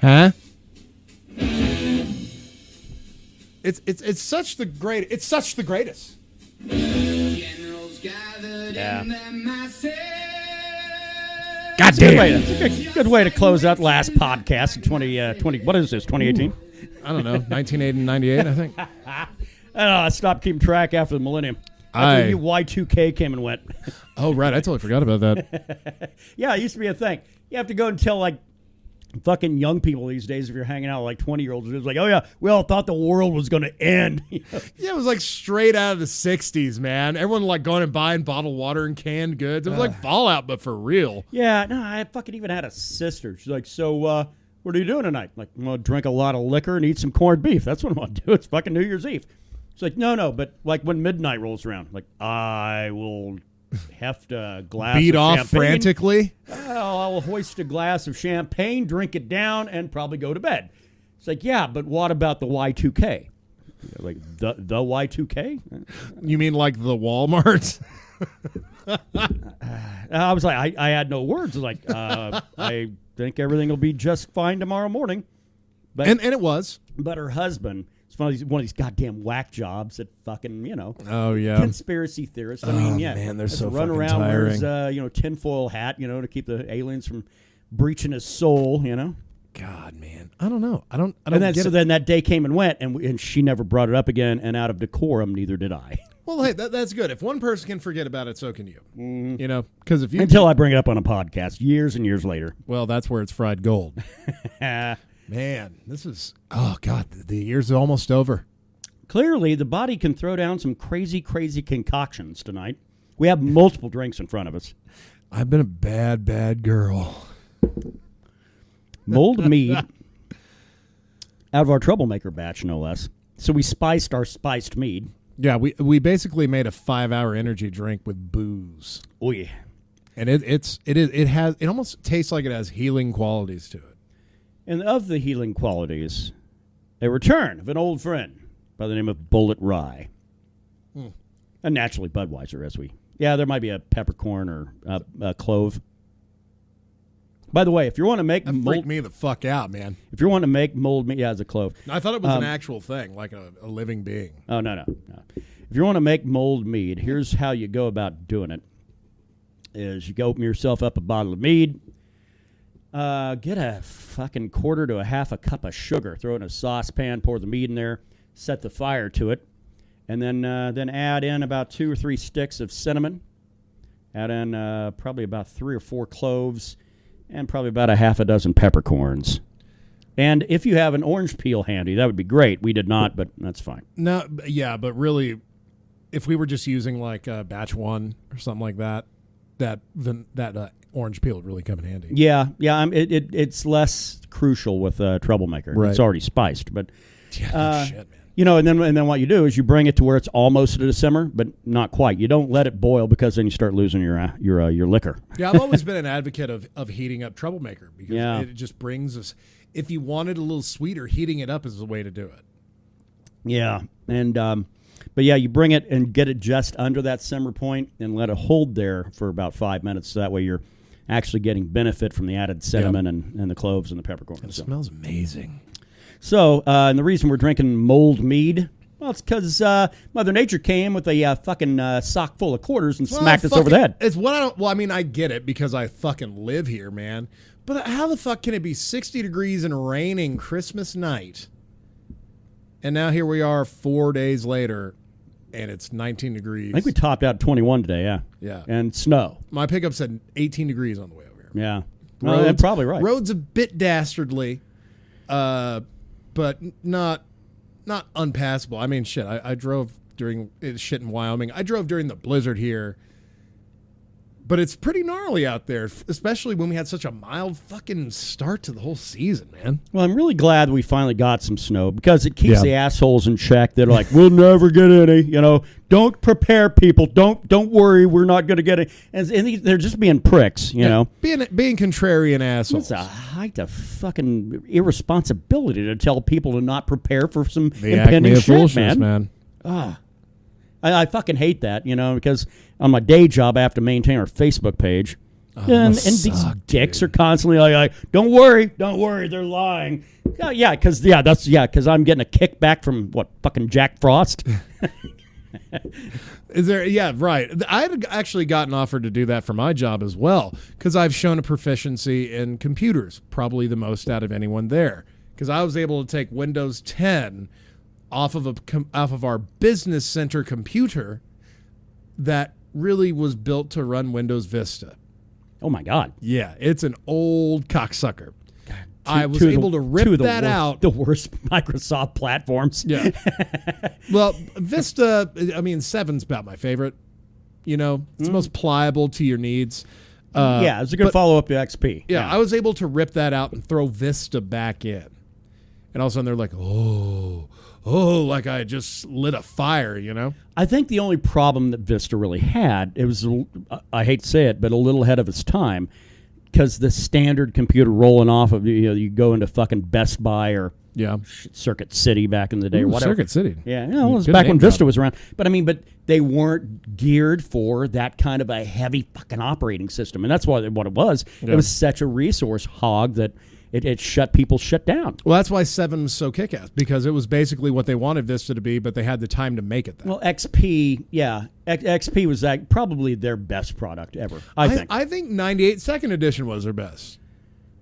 Huh? It's such the greatest. Yeah. God damn. It's a good way to close out last podcast in 2020. What is this, 2018? I don't know, 1998, I think. I stopped keeping track after the millennium. After Y2K came and went. Oh, right. I totally forgot about that. Yeah, it used to be a thing. You have to go and tell, like, fucking young people these days, if you're hanging out with, like, 20-year-olds. It was like, oh, yeah, we all thought the world was going to end. Yeah, it was, like, straight out of the 60s, man. Everyone, like, going and buying bottled water and canned goods. It was like Fallout, but for real. Yeah, no, I fucking even had a sister. She's like, so, what are you doing tonight? I'm like, I'm going to drink a lot of liquor and eat some corned beef. That's what I'm going to do. It's fucking New Year's Eve. She's like, no, but, like, when midnight rolls around, like, I will heft a glass Beat of off champagne. frantically? Well, I'll hoist a glass of champagne, drink it down, and probably go to bed. It's like, yeah, but what about the Y2K? Like, the Y2K? You mean like the Walmart? I was like, I had no words. I was like, I think everything will be just fine tomorrow morning. But, and it was. But her husband, it's one of these goddamn whack jobs that fucking, Oh, yeah. conspiracy theorists. I mean, yeah. Man, they're so run fucking around tiring. wears, tinfoil hat, to keep the aliens from breaching his soul, God, man. I don't know. I don't then, get so it. then that day came and went, and she never brought it up again, and out of decorum, neither did I. Well, hey, that's good. If one person can forget about it, so can you. Mm-hmm. Because if you... Until I bring it up on a podcast years and years later. Well, that's where it's fried gold. Man, this is... Oh, God, the year's almost over. Clearly, the body can throw down some crazy, crazy concoctions tonight. We have multiple drinks in front of us. I've been a bad, bad girl. Mulled mead out of our troublemaker batch, no less. So we spiced our spiced mead. Yeah, we basically made a 5-hour energy drink with booze. Oh yeah, and it almost tastes like it has healing qualities to it. And of the healing qualities, a return of an old friend by the name of Bullet Rye, and naturally Budweiser. There might be a peppercorn or a clove. By the way, if you want to make that freaked me the fuck out, man. If you want to make mulled mead, it's a clove. I thought it was an actual thing, like a living being. Oh, no. If you want to make mulled mead, here's how you go about doing it. Is you go open yourself up a bottle of mead, get a fucking quarter to a half a cup of sugar, throw it in a saucepan, pour the mead in there, set the fire to it, and then add in about 2 or 3 sticks of cinnamon, add in probably about 3 or 4 cloves, and probably about a half a dozen peppercorns. And if you have an orange peel handy, that would be great. We did not, but that's fine. No, yeah, but really, if we were just using like batch 1 or something like that, that orange peel would really come in handy. Yeah. It's less crucial with Troublemaker. Right. It's already spiced, but yeah, shit, man. And then what you do is you bring it to where it's almost at a simmer, but not quite. You don't let it boil because then you start losing your liquor. Yeah, I've always been an advocate of heating up Troublemaker because it just brings us. If you wanted a little sweeter, heating it up is the way to do it. Yeah, and but yeah, you bring it and get it just under that simmer point and let it hold there for about 5 minutes. So that way you're actually getting benefit from the added cinnamon and the cloves and the peppercorns. It smells amazing. So, and the reason we're drinking mulled mead, well, it's because Mother Nature came with a fucking sock full of quarters and smacked us over the head. It's what I don't. Well, I mean, I get it because I fucking live here, man. But how the fuck can it be 60 degrees and raining Christmas night? And now here we are 4 days later, and it's 19 degrees. I think we topped out 21 today, yeah. Yeah. And snow. My pickup said 18 degrees on the way over here. Yeah. Well, that's probably right. Road's a bit dastardly, but not unpassable. I mean, shit, I drove during shit in Wyoming. I drove during the blizzard here. But it's pretty gnarly out there, especially when we had such a mild fucking start to the whole season, man. Well, I'm really glad we finally got some snow because it keeps the assholes in check. They're like, we'll never get any. Don't prepare people. Don't worry, we're not going to get it. And they're just being pricks, you know. Being contrarian assholes. It's a height of fucking irresponsibility to tell people to not prepare for some impending shit, man. I fucking hate that, because on my day job I have to maintain our Facebook page. And these dicks are constantly like, don't worry, they're lying. Because I'm getting a kickback from fucking Jack Frost. Is there? Yeah, right. I've actually gotten offered to do that for my job as well because I've shown a proficiency in computers, probably the most out of anyone there. Because I was able to take Windows 10 off of our business center computer that really was built to run Windows Vista. Oh my God! Yeah, it's an old cocksucker. I was able to rip that out. The worst Microsoft platforms. Yeah. Well, Vista, I mean, 7's about my favorite. You know, it's the most pliable to your needs. It's a good follow-up to XP. Yeah, I was able to rip that out and throw Vista back in. And all of a sudden they're like, oh, like I just lit a fire, you know? I think the only problem that Vista really had, it was, I hate to say it, but a little ahead of its time. Because the standard computer rolling off of, you go into fucking Best Buy or Circuit City back in the day or whatever. Circuit City. Yeah, it was back when Vista was around. But I mean, they weren't geared for that kind of a heavy fucking operating system. And that's what it was. Yeah. It was such a resource hog that it shut shit down. Well, that's why 7 was so kick-ass, because it was basically what they wanted Vista to be, but they had the time to make it that. Well, XP, XP was probably their best product ever, I think. I think 98 Second Edition was their best.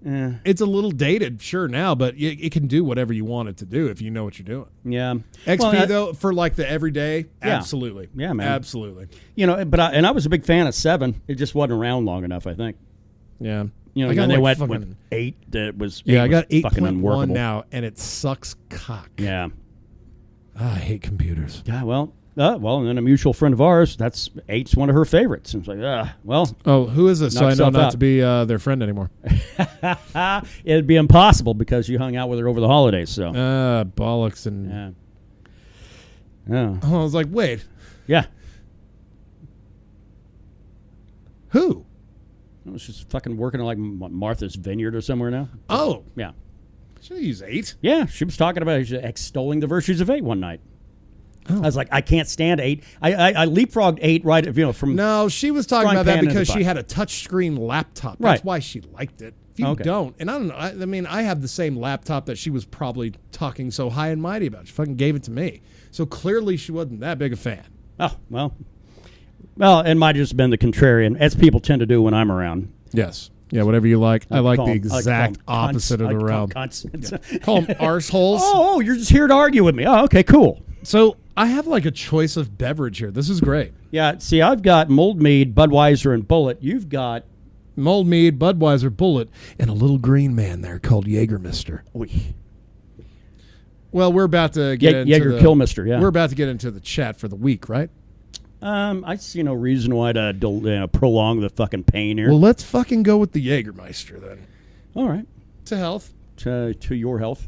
It's a little dated, sure, now, but it can do whatever you want it to do if you know what you're doing. Yeah. XP, though, for like the everyday, absolutely. Yeah, man. Absolutely. You know, I was a big fan of 7. It just wasn't around long enough, I think. Yeah. You know, and they went with 8. That was I got 8.1 now, and it sucks cock. Yeah, I hate computers. Yeah, well, and then a mutual friend of ours, 8's one of her favorites. And it's like, oh, who is this? So I know not to be their friend anymore. It'd be impossible because you hung out with her over the holidays. So bollocks and yeah. Oh, I was like, wait, yeah, who? She's fucking working at like Martha's Vineyard or somewhere now. Oh. Yeah. Should I use 8? Yeah, she was talking about extolling the virtues of 8 one night. Oh. I was like, I can't stand 8. I leapfrogged 8 right, from... No, she was talking about that because she had a touchscreen laptop. That's why she liked it. If you don't, and I don't know, I mean, I have the same laptop that she was probably talking so high and mighty about. She fucking gave it to me. So clearly she wasn't that big a fan. Oh, well... Well, it might have just been the contrarian, as people tend to do when I'm around. Yes. Yeah, whatever you like. I like the exact opposite of the realm. Call them arseholes. Oh, you're just here to argue with me. Oh, okay, cool. So I have like a choice of beverage here. This is great. Yeah, see, I've got Mold Mead, Budweiser, and Bullet. You've got... Mold Mead, Budweiser, Bullet, and a little green man there called Jägermeister. Oy. Well, we're about to get into Jäger-Killmister, yeah. We're about to get into the chat for the week, right? I see no reason why to prolong the fucking pain here. Well, let's fucking go with the Jägermeister then. All right. To health. To your health.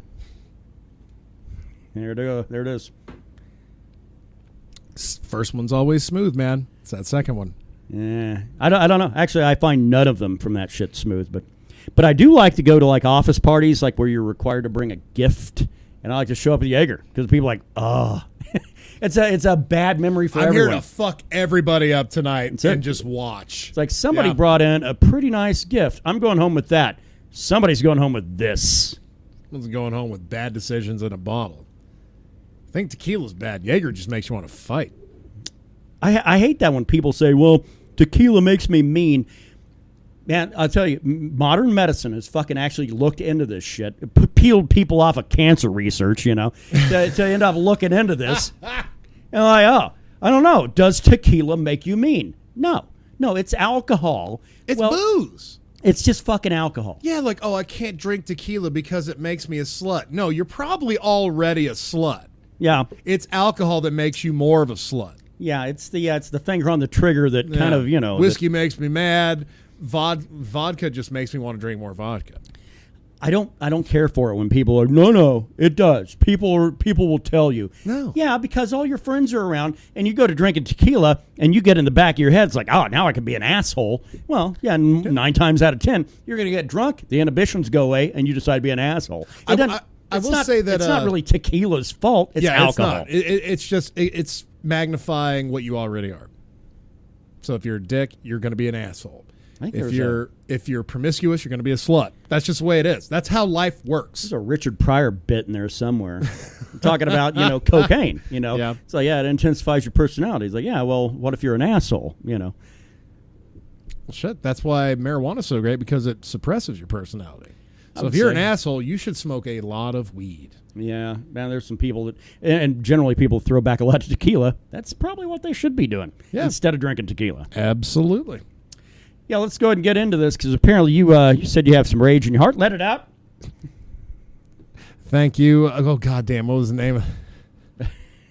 There it is. First one's always smooth, man. It's that second one. Yeah. I don't know. Actually, I find none of them from that shit smooth, but I do like to go to like office parties, like where you're required to bring a gift, and I like to show up at Jaeger because people are like, oh. It's a bad memory for everyone. I'm here to fuck everybody up tonight and just watch. It's like somebody brought in a pretty nice gift. I'm going home with that. Somebody's going home with this. Someone's going home with bad decisions in a bottle. I think tequila's bad. Jaeger just makes you want to fight. I hate that when people say, well, tequila makes me mean. Man, I'll tell you, modern medicine has fucking actually looked into this shit. It peeled people off of cancer research, to end up looking into this. And I'm like, I don't know. Does tequila make you mean? No, it's alcohol. It's booze. It's just fucking alcohol. Yeah, like, I can't drink tequila because it makes me a slut. No, you're probably already a slut. Yeah. It's alcohol that makes you more of a slut. Yeah, it's the finger on the trigger that kind of, Whiskey makes me mad. Vodka just makes me want to drink more vodka. I don't care for it when people are no, it does. People will tell you. No. Yeah, because all your friends are around and you go to drinking tequila and you get in the back of your head, it's like, oh, now I can be an asshole. Well, yeah, 9 times out of 10, you're going to get drunk, the inhibitions go away, and you decide to be an asshole. I will say that it's not really tequila's fault. It's alcohol. It's not. It's magnifying what you already are. So if you're a dick, you're going to be an asshole. If you're promiscuous, you're going to be a slut. That's just the way it is. That's how life works. There's a Richard Pryor bit in there somewhere. Talking about, cocaine, Yeah. So, it intensifies your personality. He's like, yeah, well, what if you're an asshole, Shit, that's why marijuana's so great, because it suppresses your personality. So if you're an asshole, you should smoke a lot of weed. Yeah, man, there's some people that, and generally people throw back a lot to tequila. That's probably what they should be doing instead of drinking tequila. Absolutely. Yeah, let's go ahead and get into this, because apparently you said you have some rage in your heart. Let it out. Thank you. Oh, goddamn, what was the name?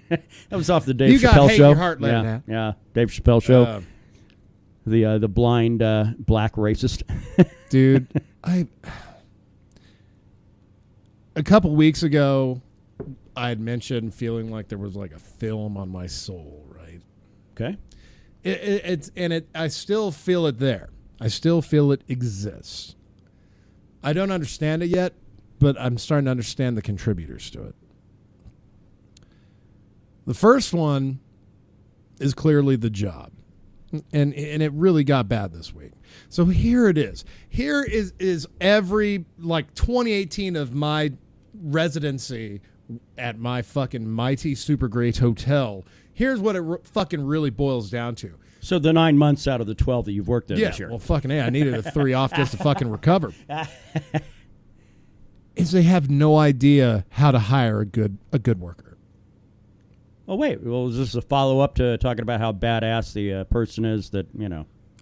That was off the Dave You Chappelle got hate show. in your heart, let it out. Yeah, Dave Chappelle show. The blind black racist. Dude, a couple weeks ago, I had mentioned feeling like there was like a film on my soul, right? Okay. I still feel it there. I still feel it exists. I don't understand it yet, but I'm starting to understand the contributors to it. The first one is clearly the job. And it really got bad this week. So here it is. Here is every 2018 of my residency at my fucking mighty super great hotel. Here's what it fucking really boils down to. So the 9 months out of the 12 that you've worked there this year. Well, fucking I needed a 3 off just to fucking recover. Is they have no idea how to hire a good worker. Oh, wait. Well, is this a follow-up to talking about how badass the person is that,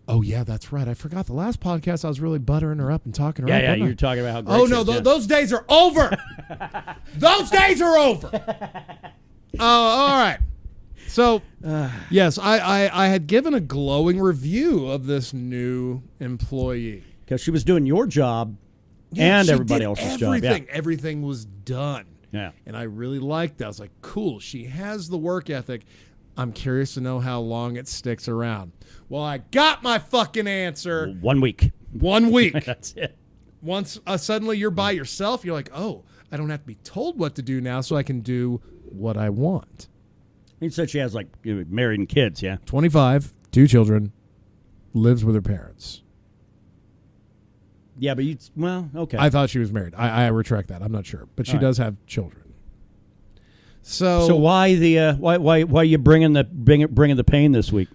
Oh, yeah, that's right. I forgot the last podcast I was really buttering her up and talking her up. Yeah, you're talking about how great Oh, no, those days are over. Those days are over. Oh, all right. So, yes, I had given a glowing review of this new employee. Because she was doing your job and everybody else's everything. job. Everything was done. Yeah. And I really liked that. I was like, cool, she has the work ethic. I'm curious to know how long it sticks around. Well, I got my fucking answer. 1 week. 1 week. That's it. Once suddenly you're by yourself, you're like, oh, I don't have to be told what to do now, so I can do what I want. You said she has, married and kids, yeah? 25, 2 children, lives with her parents. Yeah, but okay. I thought she was married. I retract that. I'm not sure, but she does have children. So why are you bringing the pain this week?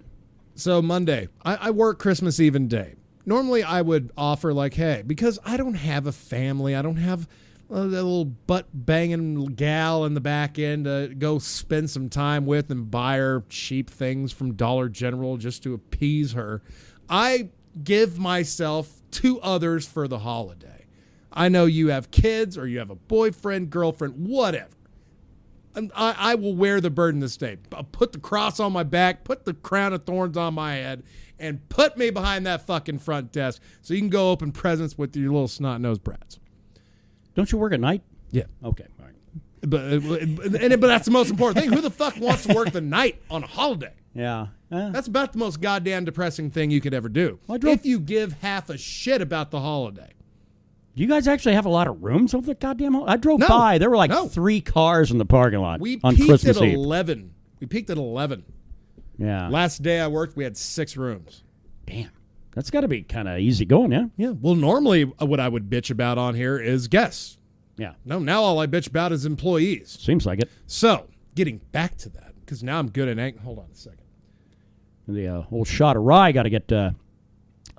So Monday, I work Christmas Eve and day. Normally I would offer hey, because I don't have a family, I don't have a little butt banging gal in the back end to go spend some time with and buy her cheap things from Dollar General just to appease her. I give myself to others for the holiday. I know you have kids or you have a boyfriend, girlfriend, whatever. I will wear the burden this day. I'll put the cross on my back, put the crown of thorns on my head, and put me behind that fucking front desk so you can go open presents with your little snot-nosed brats. Don't you work at night? Yeah. Okay. All right. But that's the most important thing. Who the fuck wants to work the night on a holiday? Yeah. That's about the most goddamn depressing thing you could ever do. If you give half a shit about the holiday. Do you guys actually have a lot of rooms over the goddamn holiday? I drove by. There were 3 cars in the parking lot on Christmas Eve. We peaked at 11. Yeah. Last day I worked, we had 6 rooms. Damn. That's got to be kind of easy going, yeah? Yeah. Well, normally what I would bitch about on here is guests. Yeah. No, now all I bitch about is employees. Seems like it. So, getting back to that, because now I'm good at hold on a second. The old shot of rye got to get,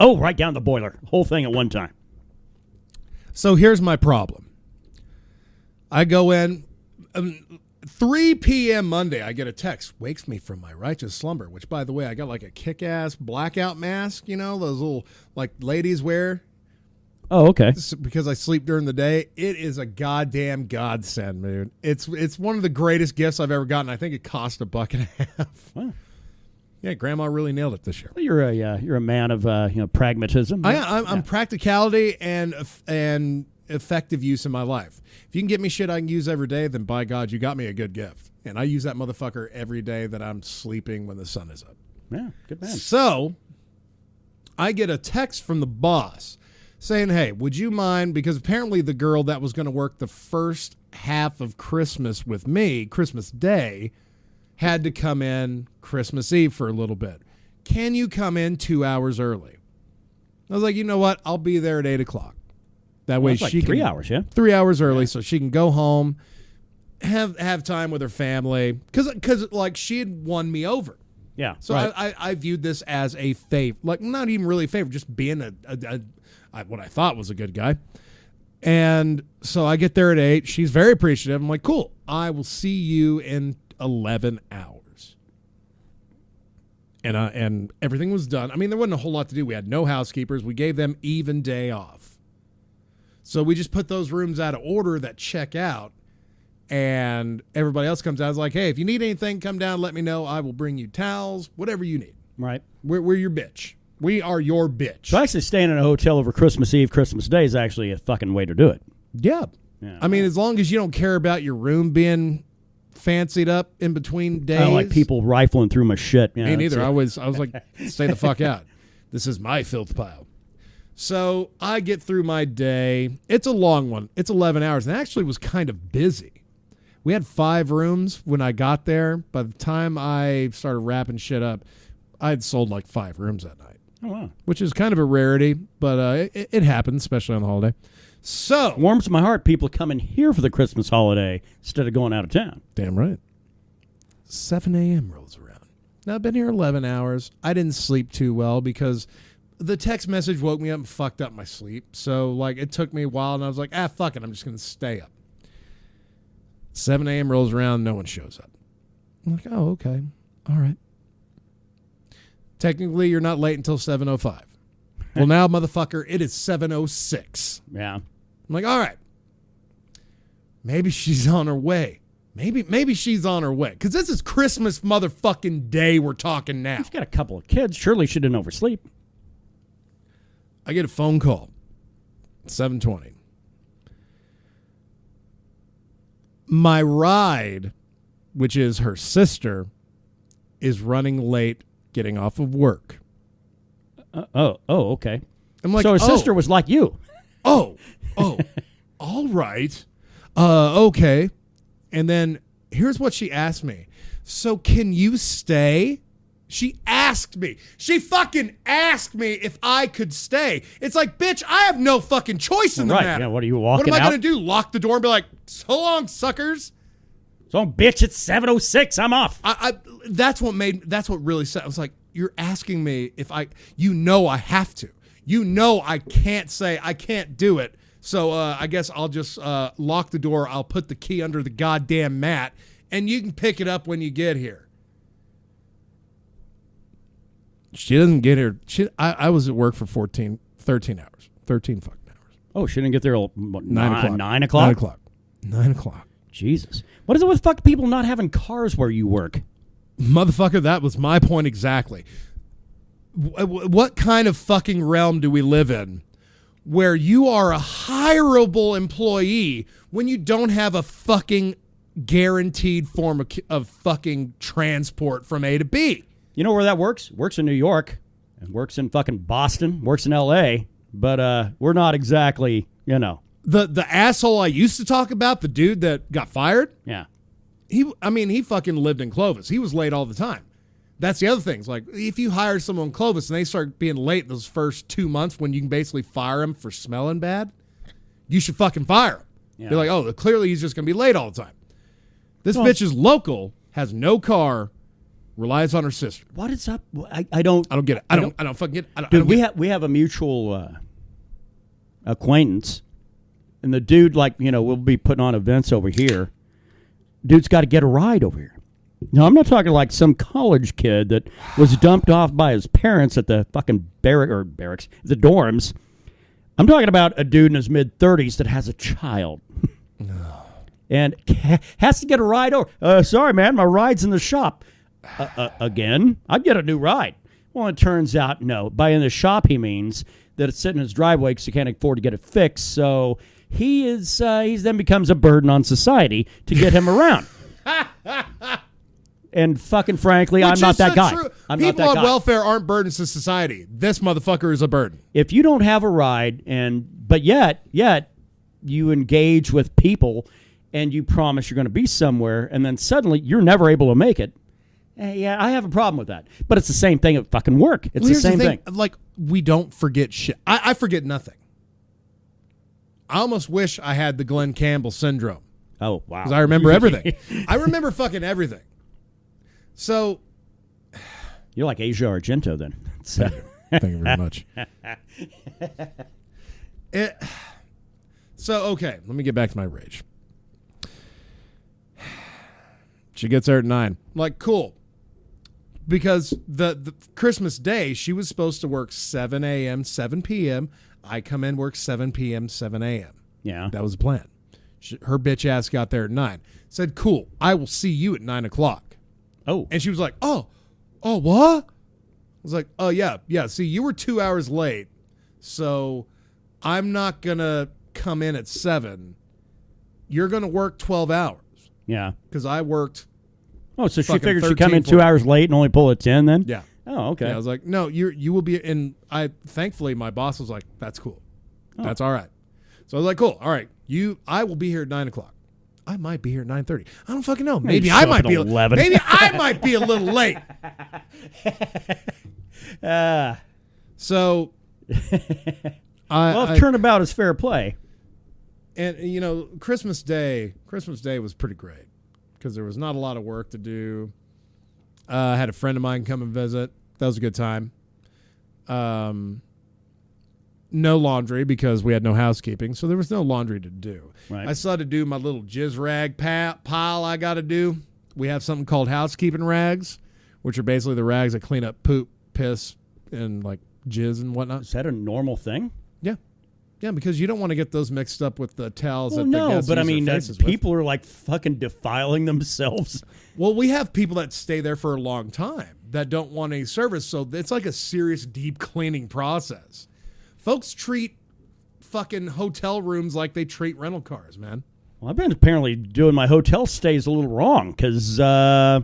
right down the boiler. Whole thing at one time. So here's my problem. I go in, 3 p.m. Monday, I get a text, wakes me from my righteous slumber, which, by the way, I got a kick-ass blackout mask, those little, ladies wear. Oh, okay. Because I sleep during the day. It is a goddamn godsend, dude. It's one of the greatest gifts I've ever gotten. I think it cost $1.50. Wow. Yeah, Grandma really nailed it this year. Well, you're a man of pragmatism. I'm practicality and effective use in my life. If you can get me shit I can use every day, then by God, you got me a good gift. And I use that motherfucker every day that I'm sleeping when the sun is up. Yeah, good man. So I get a text from the boss saying, hey, would you mind, because apparently the girl that was going to work the first half of Christmas with me, Christmas Day, had to come in Christmas Eve for a little bit. Can you come in 2 hours early? I was like, you know what? I'll be there at 8 o'clock. That way Like she 3 can, hours, yeah? 3 hours early, so she can go home, have time with her family, because like she had won me over. Yeah. So right. I viewed this as a favor, like not even really a favor, just being what I thought was a good guy. And so I get there at 8. She's very appreciative. I'm like, cool. I will see you in 11 hours. And everything was done. I mean, there wasn't a whole lot to do. We had no housekeepers. We gave them even day off. So we just put those rooms out of order that check out. And everybody else comes out. I was like, hey, if you need anything, come down, let me know. I will bring you towels, whatever you need. Right. We're your bitch. We are your bitch. So actually staying in a hotel over Christmas Eve, Christmas Day is actually a fucking way to do it. Yeah. I mean, as long as you don't care about your room being fancied up in between days. I don't like people rifling through my shit. Yeah, me neither. I was like, stay the fuck out. This is my filth pile. So I get through my day. It's a long one. It's 11 hours. And it actually was kind of busy. We had 5 rooms when I got there. By the time I started wrapping shit up, I had sold like 5 rooms that night. Oh, wow. Which is kind of a rarity, but it happens, especially on the holiday. So warms my heart people coming here for the Christmas holiday instead of going out of town. Damn right. 7 a.m. rolls around. Now, I've been here 11 hours. I didn't sleep too well because the text message woke me up and fucked up my sleep. So, like, it took me a while, and I was like, fuck it. I'm just going to stay up. 7 a.m. rolls around, no one shows up. I'm like, oh, okay. All right. Technically, you're not late until 7:05. Well, now, motherfucker, it is 7:06. Yeah. I'm like, all right. Maybe she's on her way. Maybe she's on her way. Because this is Christmas motherfucking Day we're talking now. She's got a couple of kids. Surely she didn't oversleep. I get a phone call. 7:20. My ride, which is her sister, is running late getting off of work. Okay. I'm like, so her sister was like you. Oh, all right. Okay. And then here's what she asked me. So can you stay? She asked me. She fucking asked me if I could stay. It's like, bitch, I have no fucking choice in the matter. Yeah, what are you walking out? What am I going to do? Lock the door and be like, so long, suckers? So, bitch, it's 7:06. I'm off. That's what really said. I was like, you're asking me if I have to. You know I can't say, I can't do it. So I guess I'll just lock the door. I'll put the key under the goddamn mat, and you can pick it up when you get here. She doesn't get here. I was at work for 13 hours. 13 fucking hours. Oh, she didn't get there till 9 o'clock? 9 o'clock. 9 o'clock. Jesus. What is it with fuck people not having cars where you work? Motherfucker, that was my point exactly. What kind of fucking realm do we live in where you are a hireable employee when you don't have a fucking guaranteed form of fucking transport from A to B? You know where that works? Works in New York. It works in fucking Boston. Works in L.A. But we're not exactly, you know. The asshole I used to talk about, the dude that got fired? Yeah. He fucking lived in Clovis. He was late all the time. That's the other thing. It's like, if you hire someone in Clovis and they start being late those first 2 months when you can basically fire them for smelling bad, you should fucking fire him. Yeah. You're like, oh, clearly he's just going to be late all the time. This bitch is local, has no car, relies on her sister. What is up? I don't get it. I don't fucking get it. Dude, we have a mutual acquaintance, and the dude, like, you know, we'll be putting on events over here. Dude's got to get a ride over here. Now, I'm not talking like some college kid that was dumped off by his parents at the fucking barracks, the dorms. I'm talking about a dude in his mid-30s that has a child. And has to get a ride over. Sorry, man, my ride's in the shop. Again? I'd get a new ride. Well, it turns out, no. By in the shop, he means that it's sitting in his driveway because he can't afford to get it fixed. So he then becomes a burden on society to get him around. And fucking frankly, I'm not that guy. People on welfare aren't burdens to society. This motherfucker is a burden. If you don't have a ride, but yet you engage with people and you promise you're going to be somewhere, and then suddenly you're never able to make it, Yeah, I have a problem with that. But it's the same thing at fucking work. It's the same thing. Like, we don't forget shit. I forget nothing. I almost wish I had the Glenn Campbell syndrome. Oh, wow. Because I remember everything. I remember fucking everything. So. You're like Asia Argento then. Thank you very much. So, okay, let me get back to my rage. She gets there at 9. I'm like, cool. Because the Christmas Day, she was supposed to work 7 a.m., 7 p.m. I come in, work 7 p.m., 7 a.m. Yeah. That was the plan. Her bitch ass got there at 9. Said, cool, I will see you at 9 o'clock. Oh. And she was like, oh, what? I was like, oh, yeah. See, you were 2 hours late, so I'm not going to come in at 7. You're going to work 12 hours. Yeah. Because I worked. Oh, so she figured she'd come in 2 hours late and only pull at 10 then? Yeah. Oh, okay. Yeah, I was like, no, you will be. And thankfully, my boss was like, that's cool. Oh. That's all right. So I was like, cool. All right. I will be here at 9 o'clock. I might be here at 9:30. I don't fucking know. Maybe I might be 11. Maybe I might be a little late. So if turnabout is fair play. And Christmas Day was pretty great because there was not a lot of work to do. I had a friend of mine come and visit. That was a good time. No laundry because we had no housekeeping, so there was no laundry to do. Right. I still had to do my little jizz rag pile I got to do. We have something called housekeeping rags, which are basically the rags that clean up poop, piss, and like jizz and whatnot. Is that a normal thing? Yeah. Yeah, because you don't want to get those mixed up with the towels that the no, guests but I use their mean, faces with. people are like fucking defiling themselves. Well, we have people that stay there for a long time that don't want any service, so it's like a serious deep cleaning process. Folks treat fucking hotel rooms like they treat rental cars, man. Well, I've been apparently doing my hotel stays a little wrong because, but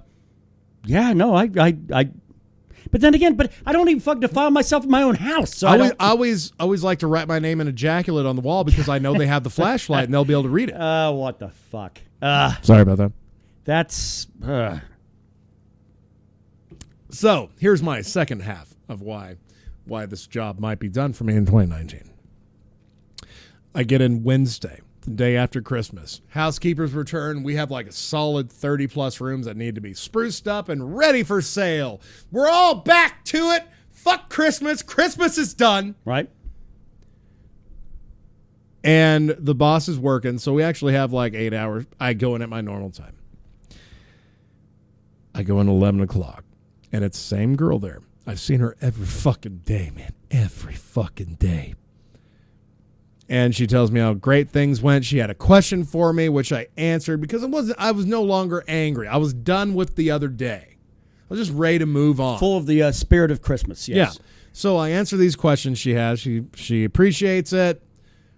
then again, I don't even fucking defile myself in my own house. So I always like to write my name in ejaculate on the wall because I know they have the flashlight and they'll be able to read it. What the fuck? Sorry about that. That's. So here's my second half of why this job might be done for me in 2019. I get in Wednesday, the day after Christmas. Housekeepers return. We have like a solid 30-plus rooms that need to be spruced up and ready for sale. We're all back to it. Fuck Christmas. Christmas is done. Right. And the boss is working, so we actually have like 8 hours. I go in at my normal time. I go in 11 o'clock, and it's the same girl there. I've seen her every fucking day, man. Every fucking day. And she tells me how great things went. She had a question for me, which I answered because I was no longer angry. I was done with the other day. I was just ready to move on. Full of the spirit of Christmas, yes. Yeah. So I answer these questions she has. She appreciates it.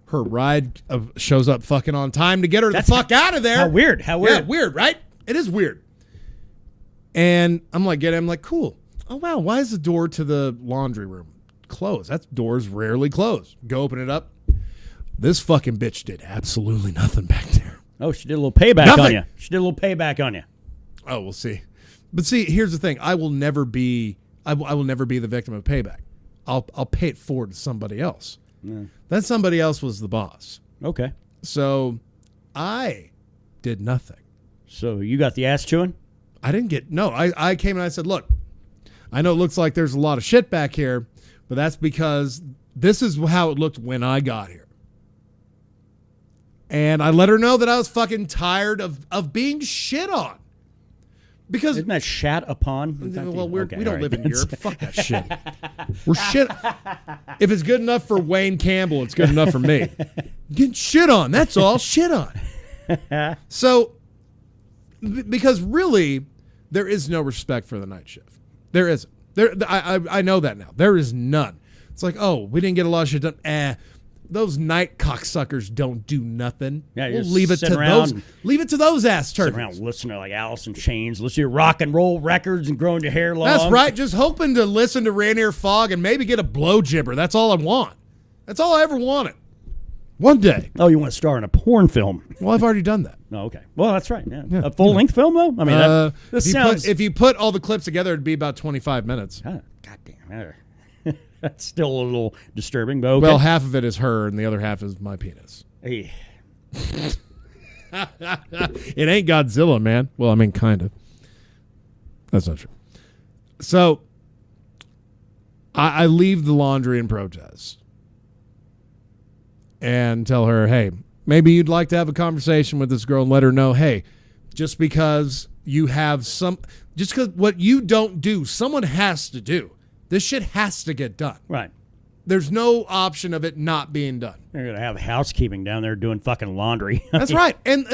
Her ride shows up fucking on time to get her the fuck out of there. How weird. Yeah, weird, right? It is weird. And I'm like, cool. Oh, wow, why is the door to the laundry room closed? That door's rarely closed. Go open it up. This fucking bitch did absolutely nothing back there. Oh, she did a little payback on you. She did a little payback on you. Oh, we'll see. But see, here's the thing. I will never be the victim of payback. I'll pay it forward to somebody else. Yeah. That somebody else was the boss. Okay. So I did nothing. So you got the ass chewing? I didn't get, no. I came and I said, look, I know it looks like there's a lot of shit back here, but that's because this is how it looked when I got here. And I let her know that I was fucking tired of being shit on. Because isn't that shat upon? Well, we don't live in Europe. Fuck that shit. We're shit. If it's good enough for Wayne Campbell, it's good enough for me. Getting shit on. That's all. Shit on. So, because really, there is no respect for the night shift. There isn't. I know that now. There is none. It's like, oh, we didn't get a lot of shit done. Those night cocksuckers don't do nothing. Yeah, we'll leave it to those. Leave it to those ass turkeys. Sit around listening to like Alice in Chains, listen to rock and roll records and growing your hair long. That's right. Just hoping to listen to Rainier Fog and maybe get a blow jibber. That's all I want. That's all I ever wanted. One day. Oh, you want to star in a porn film? Well, I've already done that. No, okay. Well, that's right. Yeah. A full-length film, though? I mean, this sounds... if you put all the clips together, it'd be about 25 minutes. Goddamn. That's still a little disturbing, but okay. Well, half of it is her, and the other half is my penis. Hey. It ain't Godzilla, man. Well, I mean, kind of. That's not true. So, I leave the laundry in protest and tell her, hey, maybe you'd like to have a conversation with this girl and let her know, hey, just because what you don't do, someone has to do. This shit has to get done. Right. There's no option of it not being done. They're going to have housekeeping down there doing fucking laundry. That's right. And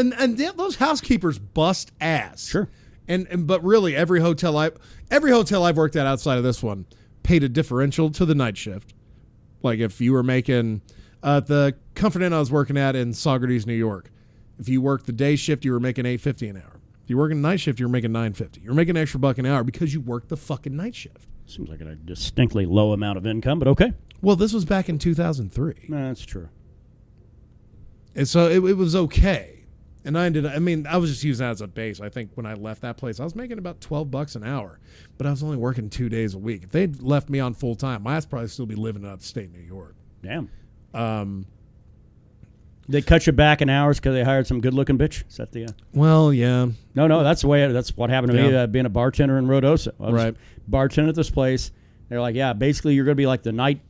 those housekeepers bust ass. Sure. But really, every hotel I've worked at outside of this one paid a differential to the night shift. Like if you were making the Comfort Inn I was working at in Saugerties, New York, if you worked the day shift, you were making $8.50 an hour. If you work in the night shift, you were making $9.50. You're making an extra $1 an hour because you worked the fucking night shift. Seems like a distinctly low amount of income, but okay. Well, this was back in 2003. No, that's true. And so it was okay. And I was just using that as a base. I think when I left that place, I was making about $12 an hour, but I was only working 2 days a week. If they'd left me on full time, my ass probably still be living in upstate New York. Damn. They cut you back in hours because they hired some good-looking bitch? Is that the... Well, yeah. No, that's what happened to me being a bartender in Rodosa. I was bartending at this place. They're like, yeah, basically you're going to be like the night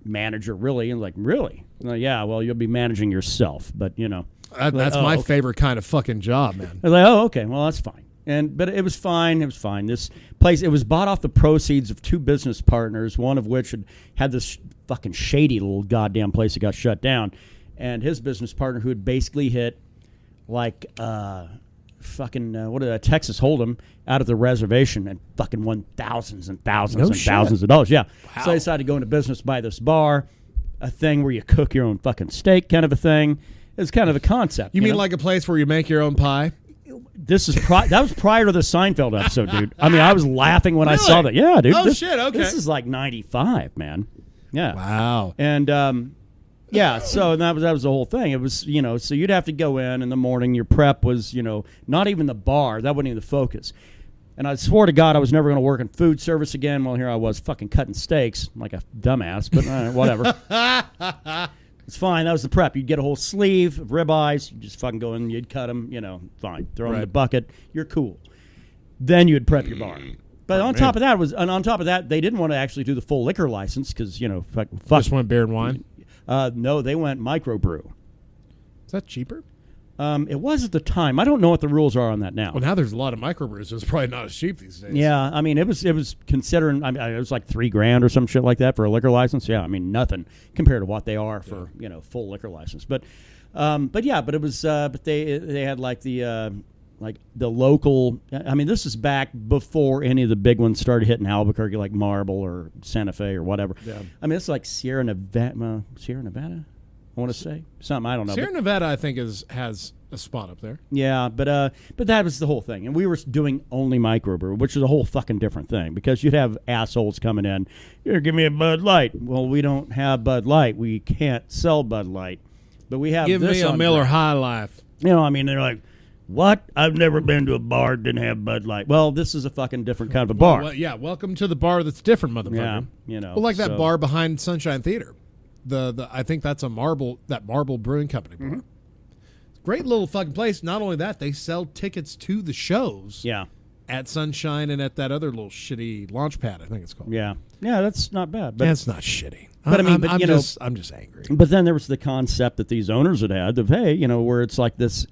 manager, really. And like, really? And like, yeah, well, you'll be managing yourself, but, you know. That's my favorite kind of fucking job, man. I was like, oh, okay, well, that's fine. But it was fine. It was fine. This place, it was bought off the proceeds of two business partners, one of which had this fucking shady little goddamn place that got shut down. And his business partner, who had basically hit like Texas Hold'em out of the reservation and fucking won thousands and thousands thousands of dollars. Yeah. Wow. So I decided to go into business, buy this bar, a thing where you cook your own fucking steak, kind of a thing. It's kind of a concept. You mean like a place where you make your own pie? That was prior to the Seinfeld episode, dude. I mean, I was laughing when I saw that. Yeah, dude. Oh, shit, okay. This is like 95, man. Yeah. Wow. And, yeah, so that was the whole thing. It was, so you'd have to go in the morning. Your prep was, not even the bar. That wasn't even the focus. And I swore to God I was never going to work in food service again. Well, here I was fucking cutting steaks like a dumbass, but whatever. It's fine. That was the prep. You'd get a whole sleeve of ribeyes. You just fucking go in. You'd cut them. Fine. Throw them in the bucket. You're cool. Then you'd prep your bar. But on top of that, they didn't want to actually do the full liquor license because fuck. Just went beer and wine. No, they went microbrew. Is that cheaper? It was at the time. I don't know what the rules are on that now. Well, now there's a lot of microbrews, so it's probably not as cheap these days. Yeah, I mean, it was considering. I mean, it was like $3,000 or some shit like that for a liquor license. Yeah, I mean, nothing compared to what they are for full liquor license. But it was. But they had like the local. I mean, this is back before any of the big ones started hitting Albuquerque, like Marble or Santa Fe or whatever. Yeah. I mean, it's like Sierra Nevada. I want to say something. I don't know. Sierra Nevada, I think, has a spot up there. Yeah, but that was the whole thing, and we were doing only microbrew, which is a whole fucking different thing because you'd have assholes coming in. Here, give me a Bud Light. Well, we don't have Bud Light. We can't sell Bud Light, but we have. Give this me a Miller High Life. I mean, they're like, what? I've never been to a bar that didn't have Bud Light. Well, this is a fucking different kind of a bar. Well, yeah, welcome to the bar that's different, motherfucker. Yeah, Well, like that bar behind Sunshine Theater. I think that's Marble Brewing Company bar. Mm-hmm. Great little fucking place. Not only that, they sell tickets to the shows. Yeah. At Sunshine and at that other little shitty launch pad, I think it's called. Yeah. Yeah, that's not bad. But that's not shitty. But I'm just angry. But then there was the concept that these owners had of, hey, where it's like this,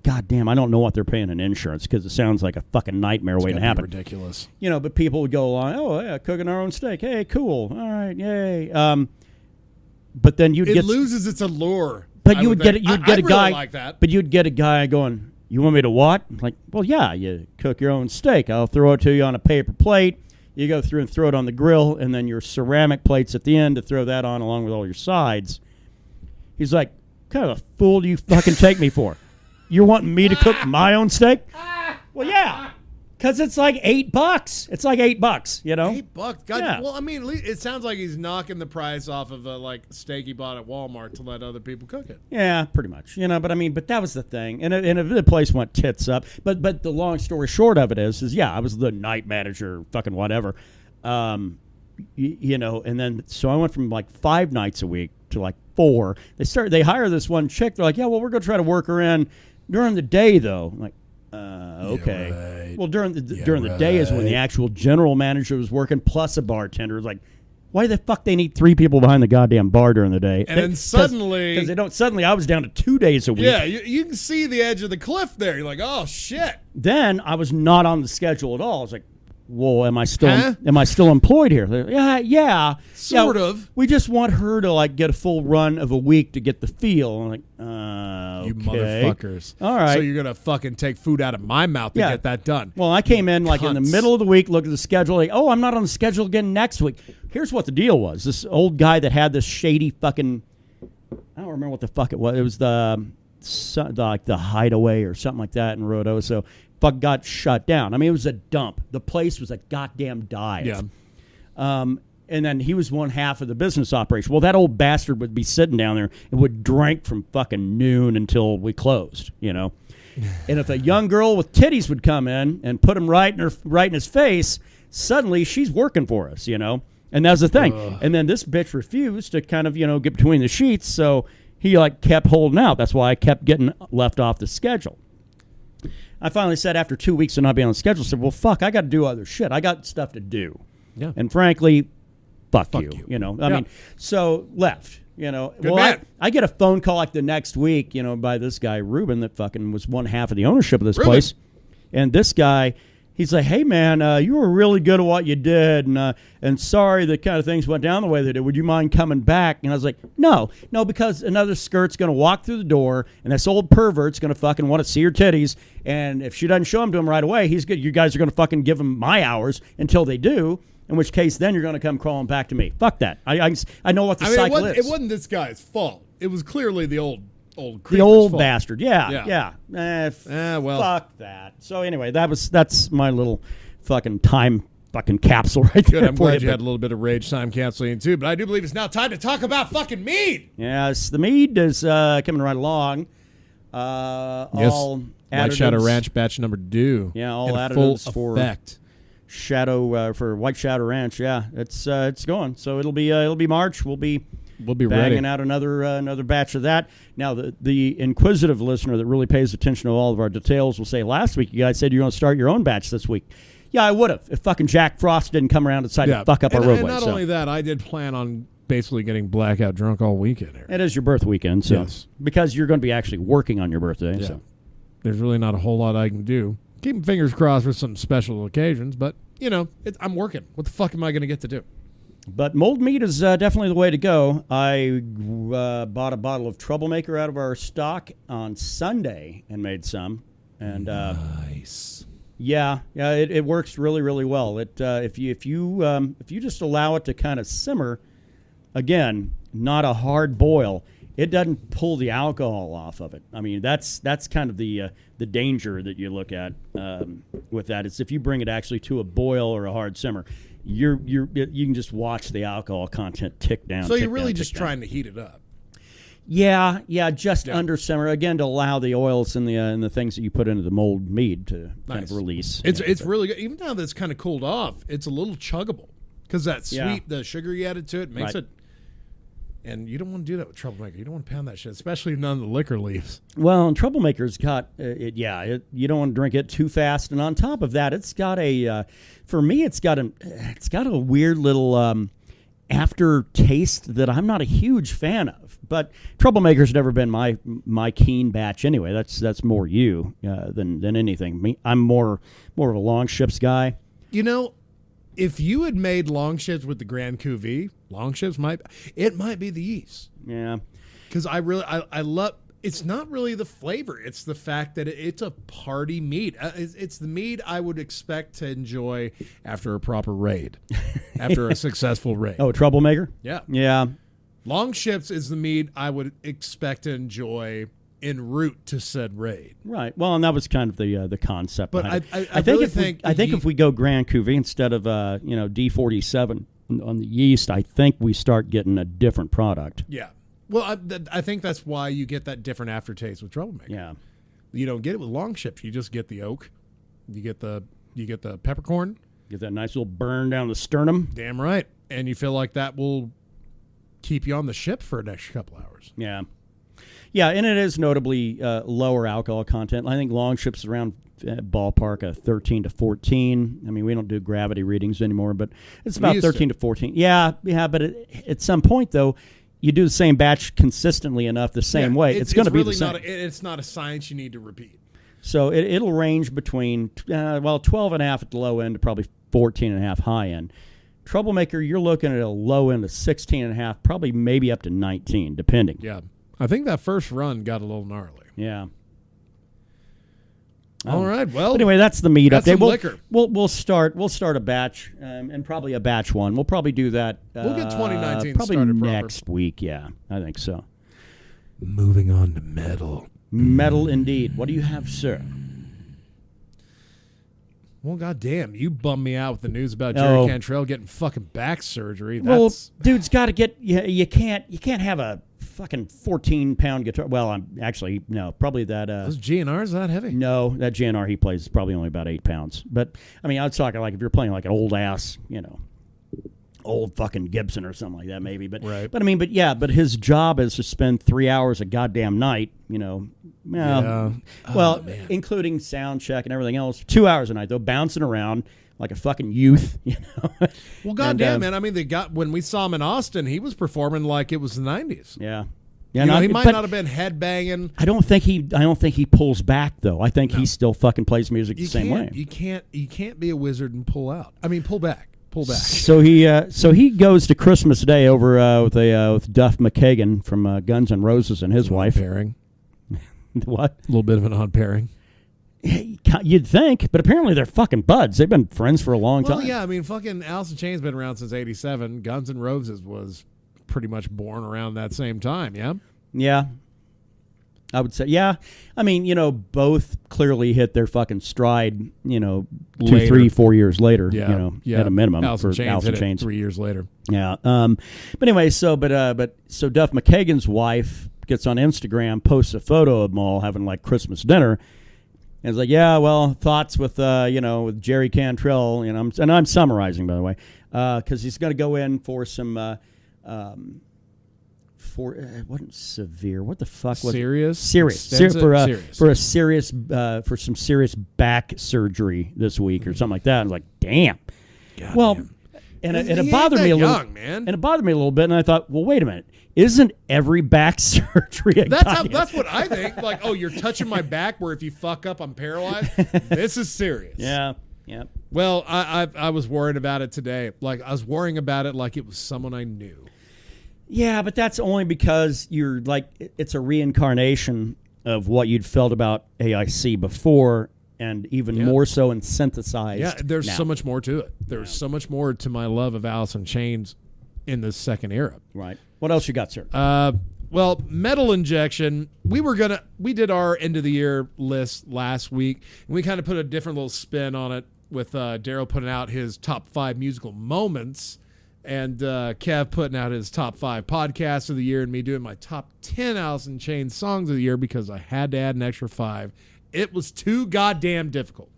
goddamn, I don't know what they're paying in insurance because it sounds like a fucking nightmare waiting to happen. Ridiculous. But people would go along, oh, yeah, cooking our own steak. Hey, cool. All right, yay. But then it loses its allure. But you'd get a guy like that. But you'd get a guy going, you want me to what? Like, well, yeah, you cook your own steak. I'll throw it to you on a paper plate. You go through and throw it on the grill, and then your ceramic plates at the end to throw that on along with all your sides. He's like, what kind of a fool do you fucking take me for? You're wanting me to cook my own steak? Well, yeah. Because it's like $8. It's like $8, you know? $8. God, Yeah. well, I mean, at least it sounds like he's knocking the price off of a steak he bought at Walmart to let other people cook it. Yeah, pretty much. You know, but that was the thing. And the place went tits up. But the long story short of it is yeah, I was the night manager, fucking whatever. You know, and then so I went from like 5 nights a week to like 4. They hire this one chick. They're like, yeah, well, we're going to try to work her in during the day, though. I'm like, okay. Yeah, right. Well, during the day is when the actual general manager was working, plus a bartender. It's like, why the fuck they need 3 people behind the goddamn bar during the day? And then suddenly, because they don't. Suddenly, I was down to 2 days a week. Yeah, you can see the edge of the cliff there. You're like, oh shit. Then I was not on the schedule at all. I was like, well, am I still employed here? Like, yeah, sort of. We just want her to like get a full run of a week to get the feel. I'm like, okay. You motherfuckers. All right. So you're gonna fucking take food out of my mouth to get that done. Well, I came in like in the Cunts. middle of the week, looked at the schedule, like, oh, I'm not on the schedule again next week. Here's what the deal was. This old guy that had this shady fucking, I don't remember what the fuck it was. It was the Hideaway or something like that in Rodo. So fuck got shut down. I mean, it was a dump. The place was a goddamn dive. Yeah. And then he was one half of the business operation. Well, that old bastard would be sitting down there and would drink from fucking noon until we closed, you know. And if a young girl with titties would come in and put him right in his face, suddenly she's working for us, you know. And that's the thing. And then this bitch refused to kind of, you know, get between the sheets, so he like kept holding out. That's why I kept getting left off the schedule. I finally said after 2 weeks of not being on the schedule, I said, well, fuck, I got to do other shit. I got stuff to do. Yeah. And frankly, fuck you. You know, I mean, so left, you know. Good man. I get a phone call like the next week, you know, by this guy, Ruben, that fucking was one half of the ownership of this place. And this guy, he's like, hey, man, you were really good at what you did. And sorry that kind of things went down the way they did. Would you mind coming back? And I was like, no, because another skirt's going to walk through the door, and this old pervert's going to fucking want to see her titties. And if she doesn't show them to him right away, he's good. You guys are going to fucking give him my hours until they do. In which case, then you're going to come crawling back to me. Fuck that. I know what the cycle is. It wasn't this guy's fault. It was clearly the old bastard. Yeah. Well, fuck that. So anyway, that's my little fucking time fucking capsule right there. Good. I'm glad you had a little bit of rage time canceling too. But I do believe it's now time to talk about fucking Mead. Yes, the Mead is coming right along. All White Shadow Ranch batch number 2. Yeah, all in additives full for effect. For White Shadow Ranch. Yeah, it's going. So it'll be March. We'll be banging ready. Out another batch of that. Now the inquisitive listener that really pays attention to all of our details will say, last week you guys said you're going to start your own batch this week. Yeah, I would have if fucking Jack Frost didn't come around and decide to fuck up our roadway. And not only that, I did plan on basically getting blackout drunk all weekend here. It is your birth weekend, so because you're going to be actually working on your birthday. Yeah. So there's really not a whole lot I can do. Keeping fingers crossed for some special occasions, but you know, I'm working. What the fuck am I going to get to do? But mold meat is definitely the way to go. I bought a bottle of Troublemaker out of our stock on Sunday and made some. And nice. Yeah, it works really, really well. If you just allow it to kind of simmer, again, not a hard boil, it doesn't pull the alcohol off of it. I mean, that's kind of the danger that you look at with that. It's if you bring it actually to a boil or a hard simmer, you can just watch the alcohol content tick down. So you're really just trying to heat it up. Yeah, just under simmer again to allow the oils and the things that you put into the mold mead to kind of release. It's really good. Even now that it's kind of cooled off, it's a little chuggable because that sweet, the sugar you added to it makes it. And you don't want to do that with Troublemaker. You don't want to pound that shit, especially if none of the liquor leaves. Well, and Troublemaker's got you don't want to drink it too fast. And on top of that, it's got for me, it's got a weird little aftertaste that I'm not a huge fan of. But Troublemaker's never been my keen batch anyway. That's more you than anything. Me, I'm more of a long ships guy. You know, if you had made long ships with the Grand Cuvée, long ships might be the yeast. Yeah, because I love. It's not really the flavor; it's the fact that it's a party mead. It's the mead I would expect to enjoy after a proper raid, after a successful raid. Oh, Troublemaker. Yeah. Yeah. Long ships is the mead I would expect to enjoy en route to said raid. Right. Well, and that was kind of the concept. But behind I it. really think if we go Grand Cuvée instead of D47 on the yeast, I think we start getting a different product. Yeah. Well, I think that's why you get that different aftertaste with Troublemaker. Yeah. You don't get it with long ships. You just get the oak. You get the peppercorn. Get that nice little burn down the sternum. Damn right. And you feel like that will keep you on the ship for an extra couple hours. Yeah. Yeah, and it is notably lower alcohol content. I think long ships around ballpark of 13 to 14. I mean, we don't do gravity readings anymore, but it's about 13 to 14. Yeah, but at some point, though, you do the same batch consistently enough the same way. It's going to be the same. It's not a science you need to repeat. So it'll range between, 12 and a half at the low end to probably 14 and a half high end. Troublemaker, you're looking at a low end of 16 and a half, probably maybe up to 19, depending. Yeah. I think that first run got a little gnarly. Yeah. All right. Well, anyway, that's the meat update. Liquor. We'll start a batch and probably a batch one. We'll probably do that. We'll get 2019 probably started next proper. week. Yeah, I think so. Moving on to metal. Metal indeed. What do you have, sir? Well, goddamn, you bummed me out with the news about Jerry Cantrell getting fucking back surgery. Well, dude's got to get. You can't have a fucking 14-pound guitar. Well, probably that. Those GNRs that heavy? No, that GNR he plays is probably only about 8 pounds. But I mean, I was talking like if you're playing like an old ass, old fucking Gibson or something like that, maybe. But right. But his job is to spend 3 hours a goddamn night. Including sound check and everything else. 2 hours a night though, bouncing around like a fucking youth. Well, goddamn, man. I mean, when we saw him in Austin, he was performing like it was the 90s. Yeah. Yeah, he might not have been headbanging. I don't think he pulls back though. I think he still fucking plays music the same way. You can't be a wizard and pull out. I mean, pull back. So he goes to Christmas Day over with Duff McKagan from Guns N' Roses and his wife. Pairing. What? A little bit of an odd pairing. You'd think, but apparently they're fucking buds. They've been friends for a long time. Well, yeah, I mean, fucking Alice in Chains been around since '87. Guns N' Roses was pretty much born around that same time. Yeah. Yeah. I would say, yeah. I mean, both clearly hit their fucking stride, 2, 3, 4 years later, at a minimum Alice for in Chains Alice in Chains. 3 years later. Yeah. But anyway, so Duff McKagan's wife gets on Instagram, posts a photo of them all having like Christmas dinner. And it's like, yeah, well, thoughts with with Jerry Cantrell, and I'm summarizing, by the way, because he's going to go in for some wasn't severe. What the fuck was serious? For some serious back surgery this week or something like that. I was like, damn. God damn. And it bothered me a little. Man. And it bothered me a little bit, and I thought, well, wait a minute. Isn't every back surgery that's what I think. Like, oh, you're touching my back where if you fuck up, I'm paralyzed? This is serious. Yeah. Well, I was worried about it today. Like, I was worrying about it like it was someone I knew. Yeah, but that's only because you're like, it's a reincarnation of what you'd felt about AIC before, and even more so in synthesized. Yeah, there's now. So much more to it. There's so much more to my love of Alice in Chains in this second era. Right. What else you got, sir? Well, MetalInjection, we did our end of the year list last week, and we kind of put a different little spin on it with Daryl putting out his top 5 musical moments, and Kev putting out his top 5 podcasts of the year, and me doing my top 10 Alice in Chains songs of the year because I had to add an extra 5. It was too goddamn difficult.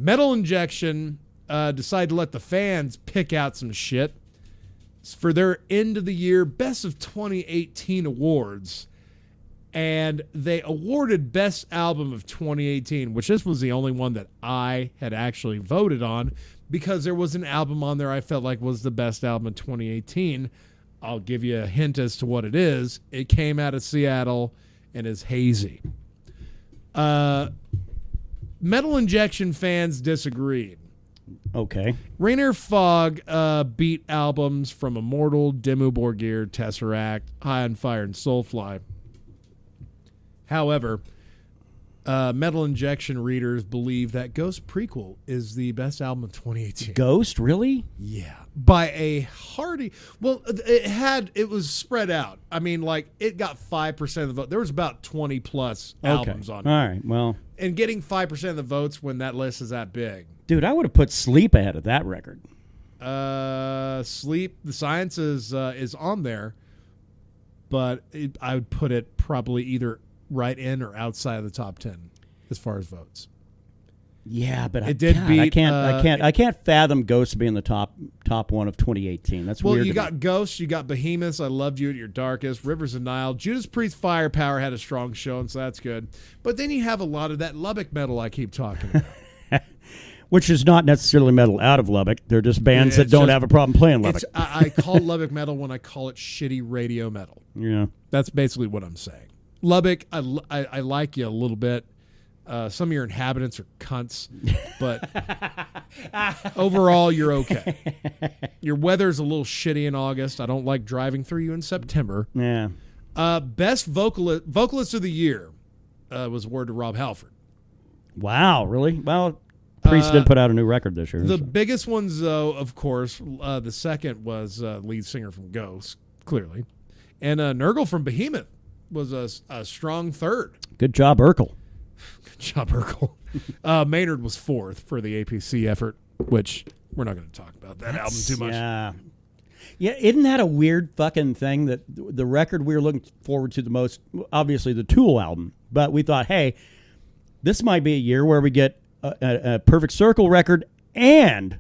MetalInjection decided to let the fans pick out some shit for their end of the year Best of 2018 awards, and they awarded Best Album of 2018, which this was the only one that I had actually voted on because there was an album on there I felt like was the best album of 2018. I'll give you a hint as to what it is. It came out of Seattle and is Hazy. MetalInjection fans disagreed. Okay. Rainier Fog beat albums from Immortal, Dimmu Borgir, Tesseract, High on Fire, and Soulfly. However, Metal Injection readers believe that Ghost Prequel is the best album of 2018. Ghost, really? Yeah, by a hearty. Well, it was spread out. I mean, like it got 5% of the vote. There was about 20 plus albums on it. All right, well, and getting 5% of the votes when that list is that big. Dude, I would have put Sleep ahead of that record. Sleep, the Science is on there, but I would put it probably either right in or outside of the top 10 as far as votes. Yeah, but it did beat. I can't fathom Ghost being the top one of 2018. That's weird. Well, you got Ghost, you got Behemoths. I Loved You at Your Darkest. Rivers of Nile. Judas Priest Firepower had a strong showing, so that's good. But then you have a lot of that Lubbock metal I keep talking about. Which is not necessarily metal out of Lubbock. They're just bands that don't have a problem playing Lubbock. I call Lubbock metal when I call it shitty radio metal. Yeah. That's basically what I'm saying. Lubbock, I like you a little bit. Some of your inhabitants are cunts, but overall, you're okay. Your weather's a little shitty in August. I don't like driving through you in September. Yeah. Best vocalist of the year was awarded to Rob Halford. Wow, really? Well, Priest did put out a new record this year. The biggest ones, though, of course, the second was lead singer from Ghost, clearly. And Nurgle from Behemoth was a strong third. Good job, Urkel. Good job, Urkel. Maynard was fourth for the APC effort, which we're not going to talk about that album too much. Yeah. Yeah, isn't that a weird fucking thing that the record we were looking forward to the most, obviously the Tool album, but we thought, hey, this might be a year where we get a Perfect Circle record and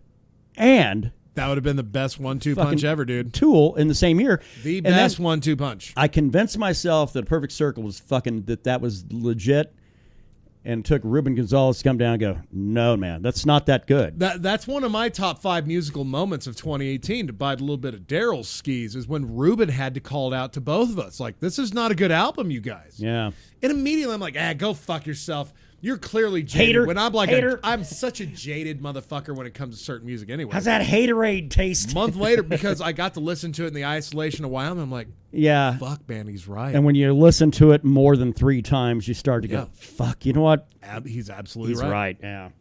that would have been the best 1-2 punch ever, dude. Tool in the same year. The best 1-2 punch. I convinced myself that Perfect Circle was that was legit, and it took Ruben Gonzalez to come down and go, no, man, that's not that good. That's one of my top 5 musical moments of 2018, to bite a little bit of Daryl's skis, is when Ruben had to call it out to both of us. Like, this is not a good album, you guys. Yeah. And immediately I'm like, go fuck yourself. You're clearly jaded. Hater. When I'm like, Hater. I'm such a jaded motherfucker when it comes to certain music anyway. How's that haterade taste? A month later, because I got to listen to it in the isolation of Wyoming, I'm like, yeah. Fuck, man, he's right. And when you listen to it more than 3 times, you start to go, fuck, you know what? He's absolutely He's right. Yeah.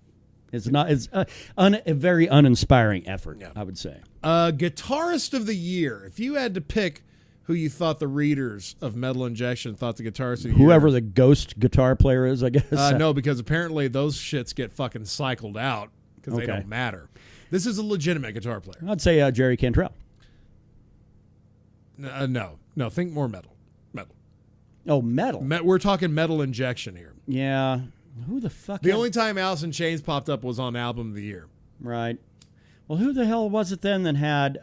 It's a very uninspiring effort, I would say. Guitarist of the year. If you had to pick who you thought the readers of Metal Injection thought the guitarist of the year. Whoever the ghost guitar player is, I guess. No, because apparently those shits get fucking cycled out because they don't matter. This is a legitimate guitar player. I'd say Jerry Cantrell. No, think more metal. Oh, metal. We're talking Metal Injection here. Yeah. Who the fuck? The only time Alice in Chains popped up was on Album of the Year. Right. Well, who the hell was it then that had...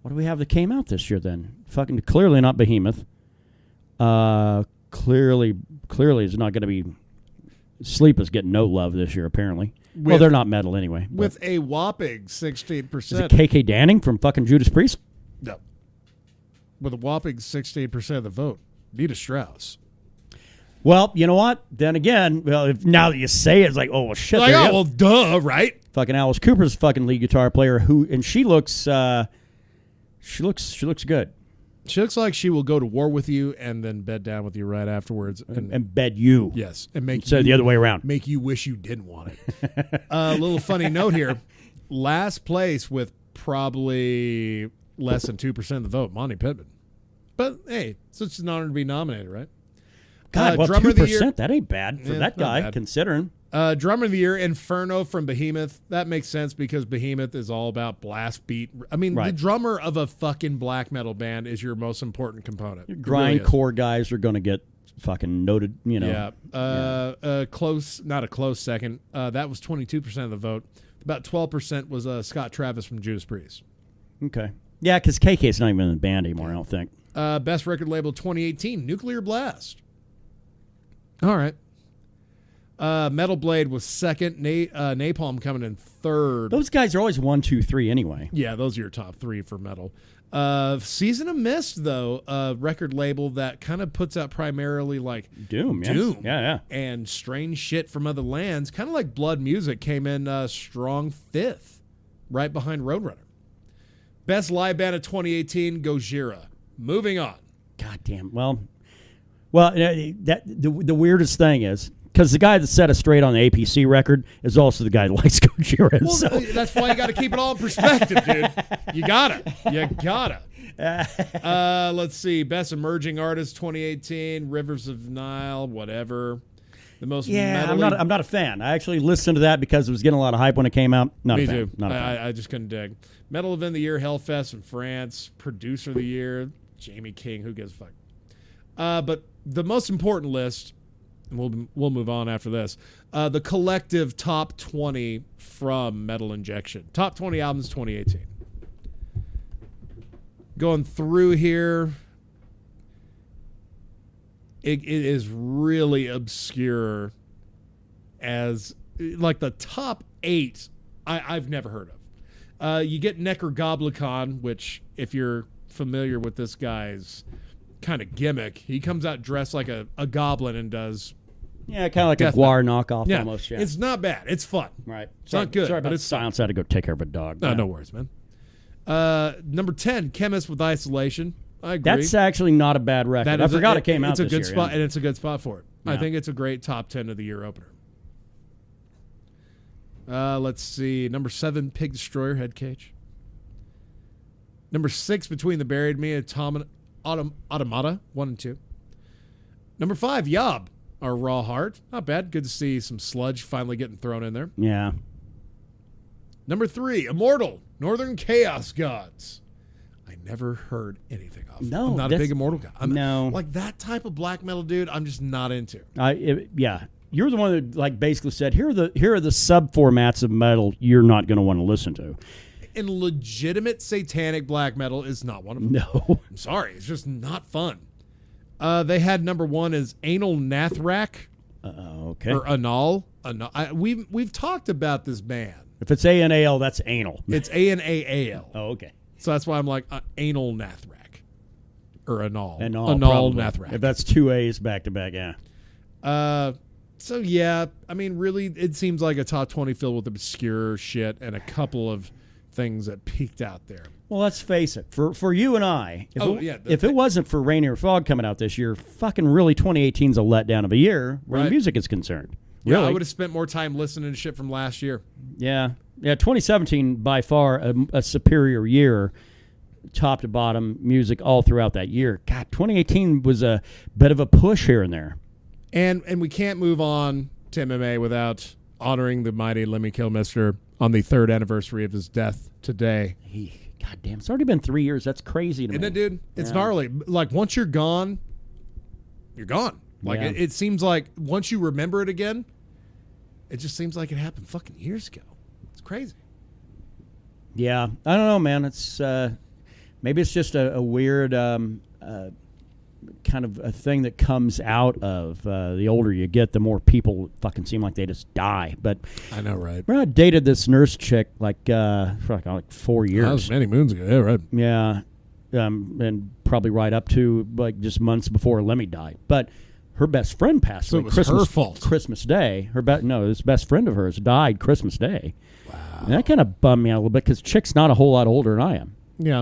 what do we have that came out this year then? Fucking clearly not Behemoth. Clearly is not going to be... Sleep is getting no love this year, apparently. Well, they're not metal anyway. With a whopping 16%. Is it KK Danning from fucking Judas Priest? No. With a whopping 16% of the vote. Nita Strauss. Well, you know what? Then again, now that you say it, it's like, oh, well, shit. Like, well, duh, right? Fucking Alice Cooper's fucking lead guitar player, and she looks... She looks good. She looks like she will go to war with you and then bed down with you right afterwards. And bed you. Yes. And make you, the other way around. Make you wish you didn't want it. A little funny note here. Last place with probably less than 2% of the vote, Monty Pittman. But, hey, it's such an honor to be nominated, right? God, well, Drummer 2%, of the Year, that ain't bad for that guy, considering. Drummer of the Year, Inferno from Behemoth. That makes sense because Behemoth is all about blast beat. I mean, the drummer of a fucking black metal band is your most important component. Your grindcore guys are going to get fucking noted, you know. Yeah. Not a close second. That was 22% of the vote. About 12% was Scott Travis from Judas Priest. Okay. Yeah, because KK's not even in the band anymore, I don't think. Best record label 2018, Nuclear Blast. All right. Metal Blade was second. Napalm coming in third. Those guys are always 1, 2, 3 anyway. Yeah, those are your top 3 for metal. Season of Mist, though, a record label that kind of puts out primarily like Doom. Yeah. And strange shit from other lands, kind of like Blood Music, came in strong 5th, right behind Roadrunner. Best live band of 2018, Gojira. Moving on. God damn. Well, Well, the weirdest thing is, because the guy that set us straight on the APC record is also the guy that likes Gojira. Well, so. that's why you got to keep it all in perspective, dude. You gotta. Let's see. Best Emerging Artist 2018, Rivers of Nile, whatever. The most I'm not a fan. I actually listened to that because it was getting a lot of hype when it came out. Not Me a fan. too. Not a fan. I just couldn't dig. Metal Event of the Year, Hellfest in France. Producer of the Year, Jamie King. Who gives a fuck? But the most important list, and we'll move on after this, the collective top 20 from MetalInjection. Top 20 albums 2018. Going through here, it is really obscure as, like, the top 8 I've never heard of. You get Necrogoblicon, which, if you're familiar with this guy's kind of gimmick, he comes out dressed like a goblin and does... Yeah, kind of like a Guar knockoff almost. Yeah. It's not bad. It's fun. Right. It's not good, Sorry but about it's silence. I had to go take care of a dog. No worries, man. Number 10, Chemist with Isolation. I agree. That's actually not a bad record. I forgot it came out this year. It's a good spot, yeah. and it's a good spot for it. Yeah. I think it's a great top 10 of the year opener. Let's see. Number 7, Pig Destroyer, Head Cage. Number 6, Between the Buried Me, Automata, 1 and 2. Number 5, Yob, our Raw Heart. Not bad. Good to see some sludge finally getting thrown in there. Yeah. Number 3, Immortal, Northern Chaos Gods. I never heard anything of. No, I'm not a big Immortal guy. No. Like that type of black metal dude, I'm just not into. Yeah. You're the one that like basically said, here are the sub-formats of metal you're not going to want to listen to. And legitimate satanic black metal is not one of them. No. I'm sorry. It's just not fun. They had number 1 is Anal Nathrak. Okay. Or Anal. We've talked about this band. If it's A-N-A-L, that's anal. It's A-N-A-A-L. Oh, okay. So that's why I'm like Anal Nathrak. Or Anal. Anal Nathrak. If that's 2 A's back to back, yeah. So, yeah, I mean, really, it seems like a top 20 filled with obscure shit and a couple of things that peaked out there. Well, let's face it. For you and I, if it wasn't for Rainier Fog coming out this year, fucking really 2018's a letdown of a year where music is concerned. Yeah, really. I would have spent more time listening to shit from last year. Yeah. Yeah, 2017, by far, a superior year, top to bottom, music all throughout that year. God, 2018 was a bit of a push here and there. And we can't move on to MMA without honoring the mighty Lemmy Kilmister on the 3rd anniversary of his death today. God damn, it's already been 3 years. That's crazy to me. Isn't it, dude? It's gnarly. Like, once you're gone, you're gone. Like, it seems like once you remember it again, it just seems like it happened fucking years ago. It's crazy. Yeah. I don't know, man. It's maybe it's just a weird kind of a thing that comes out of the older you get, the more people fucking seem like they just die. But I know, right? I dated this nurse chick for like 4 years. That was many moons ago. Yeah, right. Yeah. And probably right up to like just months before Lemmy died. But her best friend passed away. So it was her fault. Christmas Day. This best friend of hers died Christmas Day. Wow. And that kind of bummed me out a little bit because chick's not a whole lot older than I am. Yeah.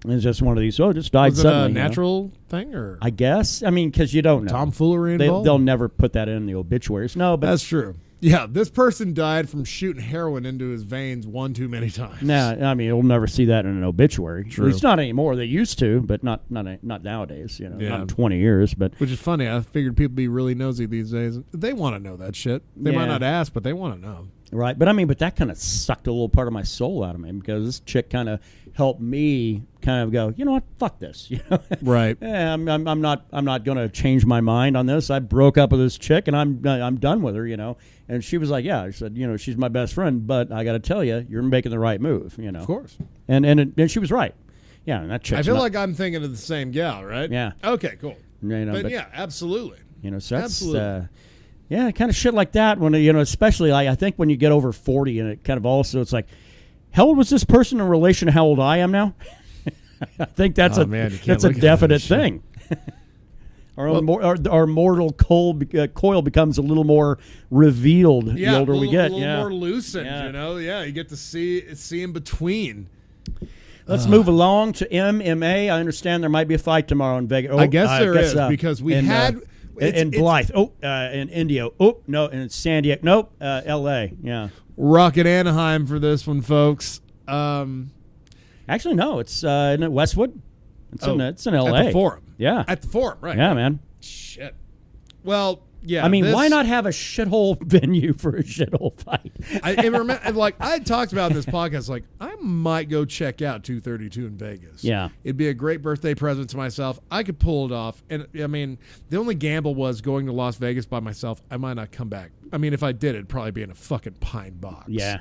And it's just one of these, just died was suddenly. Was it a natural thing? Or I guess. I mean, because you don't know. Tomfoolery involved? They'll never put that in the obituaries. No, but that's true. Yeah, this person died from shooting heroin into his veins one too many times. Nah, I mean, you'll never see that in an obituary. True. It's not anymore. They used to, but not nowadays. Not in 20 years. But which is funny. I figured people be really nosy these days. They want to know that shit. They might not ask, but they want to know. Right, but I mean, that kind of sucked a little part of my soul out of me because this chick kind of helped me kind of go, you know what, fuck this, Right? Yeah, I'm not going to change my mind on this. I broke up with this chick and I'm done with her, And she was like, yeah, I said, she's my best friend, but I got to tell you, you're making the right move, Of course. And she was right. Yeah, and that chick. I feel like I'm thinking of the same gal, right? Yeah. Okay, cool. But yeah, absolutely. So that's absolutely. Yeah, kind of shit like that when, especially I think when you get over 40 and it kind of also, it's like, how old was this person in relation to how old I am now? I think that's a definite thing. Our mortal coil becomes a little more revealed the older we get. A little more loosened, Yeah, you get to see in between. Let's move along to MMA. I understand there might be a fight tomorrow in Vegas. I guess there is because we had in Blythe. In India. Oh no, in San Diego. Nope, L.A. Yeah, Rocket Anaheim for this one, folks. Actually, no, it's in Westwood. It's in L.A. At the Forum. Yeah, at the Forum, right? Yeah, man. Shit. Well. Yeah, I mean, why not have a shithole venue for a shithole fight? I had talked about in this podcast, like, I might go check out 232 in Vegas. Yeah. It'd be a great birthday present to myself. I could pull it off. And, I mean, the only gamble was going to Las Vegas by myself. I might not come back. I mean, if I did, it'd probably be in a fucking pine box. Yeah.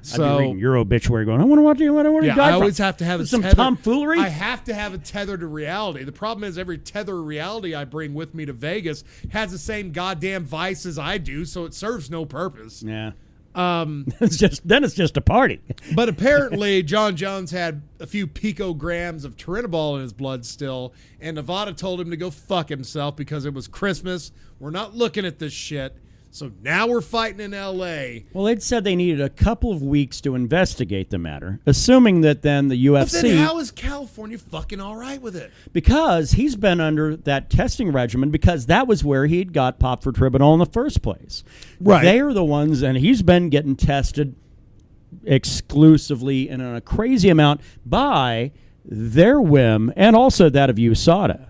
So, I'd be reading your obituary going, I wonder what you got. I always have to have some tomfoolery. I have to have a tether to reality. The problem is every tether of reality I bring with me to Vegas has the same goddamn vice as I do, so it serves no purpose. Yeah. It's just a party. But apparently, John Jones had a few picograms of Turinabol in his blood still, and Nevada told him to go fuck himself because it was Christmas. We're not looking at this shit. So now we're fighting in L.A. Well, they'd said they needed a couple of weeks to investigate the matter, assuming that then the UFC... But then how is California fucking all right with it? Because he's been under that testing regimen because that was where he'd got popped for Tribunal in the first place. Right. They are the ones, and he's been getting tested exclusively and on a crazy amount by their whim and also that of USADA.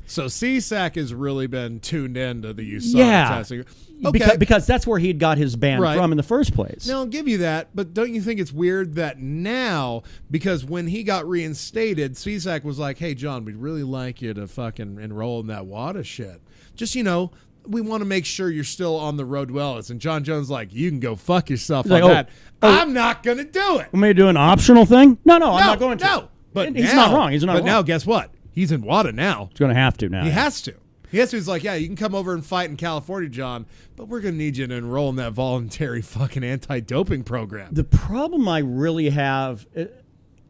So CSAC has really been tuned into the USADA testing. Okay. Because that's where he'd got his ban from in the first place. No, I'll give you that, but don't you think it's weird that now, because when he got reinstated, CSAC was like, hey, John, we'd really like you to fucking enroll in that WADA shit. Just, we want to make sure you're still on the road to wellness. And John Jones like, you can go fuck yourself on that. I'm not going to do it. Want me to do an optional thing? No, I'm not going to. No, but he's not wrong. He's not wrong. But now, guess what? He's in WADA now. He's going to have to now. He has to. He's like, yeah, you can come over and fight in California, John, but we're going to need you to enroll in that voluntary fucking anti-doping program. The problem I really have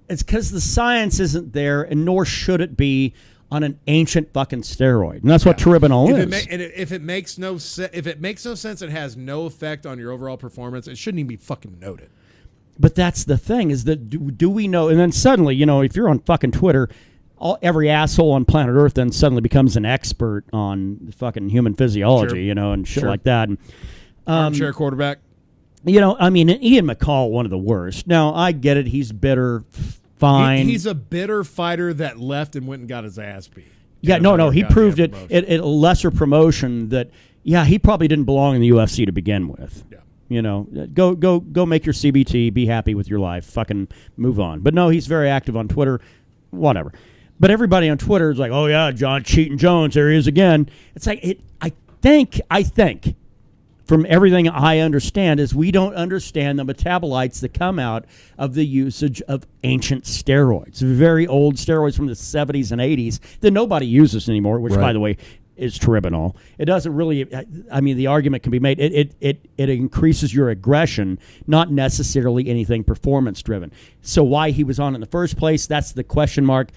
is because the science isn't there, and nor should it be on an ancient fucking steroid. And that's what Tribunal is. If it makes no sense and has no effect on your overall performance, it shouldn't even be fucking noted. But that's the thing, is that do we know? And then suddenly, if you're on fucking Twitter, every asshole on planet Earth then suddenly becomes an expert on fucking human physiology, and shit like that. And, armchair quarterback. Ian McCall, one of the worst. Now, I get it. He's bitter. Fine. He's a bitter fighter that left and went and got his ass beat. Yeah, no. He proved it at a lesser promotion that, he probably didn't belong in the UFC to begin with. Yeah. Go make your CBT, be happy with your life, fucking move on. But no, he's very active on Twitter, whatever. But everybody on Twitter is like, oh, yeah, John Cheating Jones, there he is again. It's like, I think, from everything I understand, is we don't understand the metabolites that come out of the usage of ancient steroids, very old steroids from the 70s and 80s that nobody uses anymore, which, by the way, is Tribunal. It doesn't really, the argument can be made. It increases your aggression, not necessarily anything performance-driven. So why he was on in the first place, that's the question mark.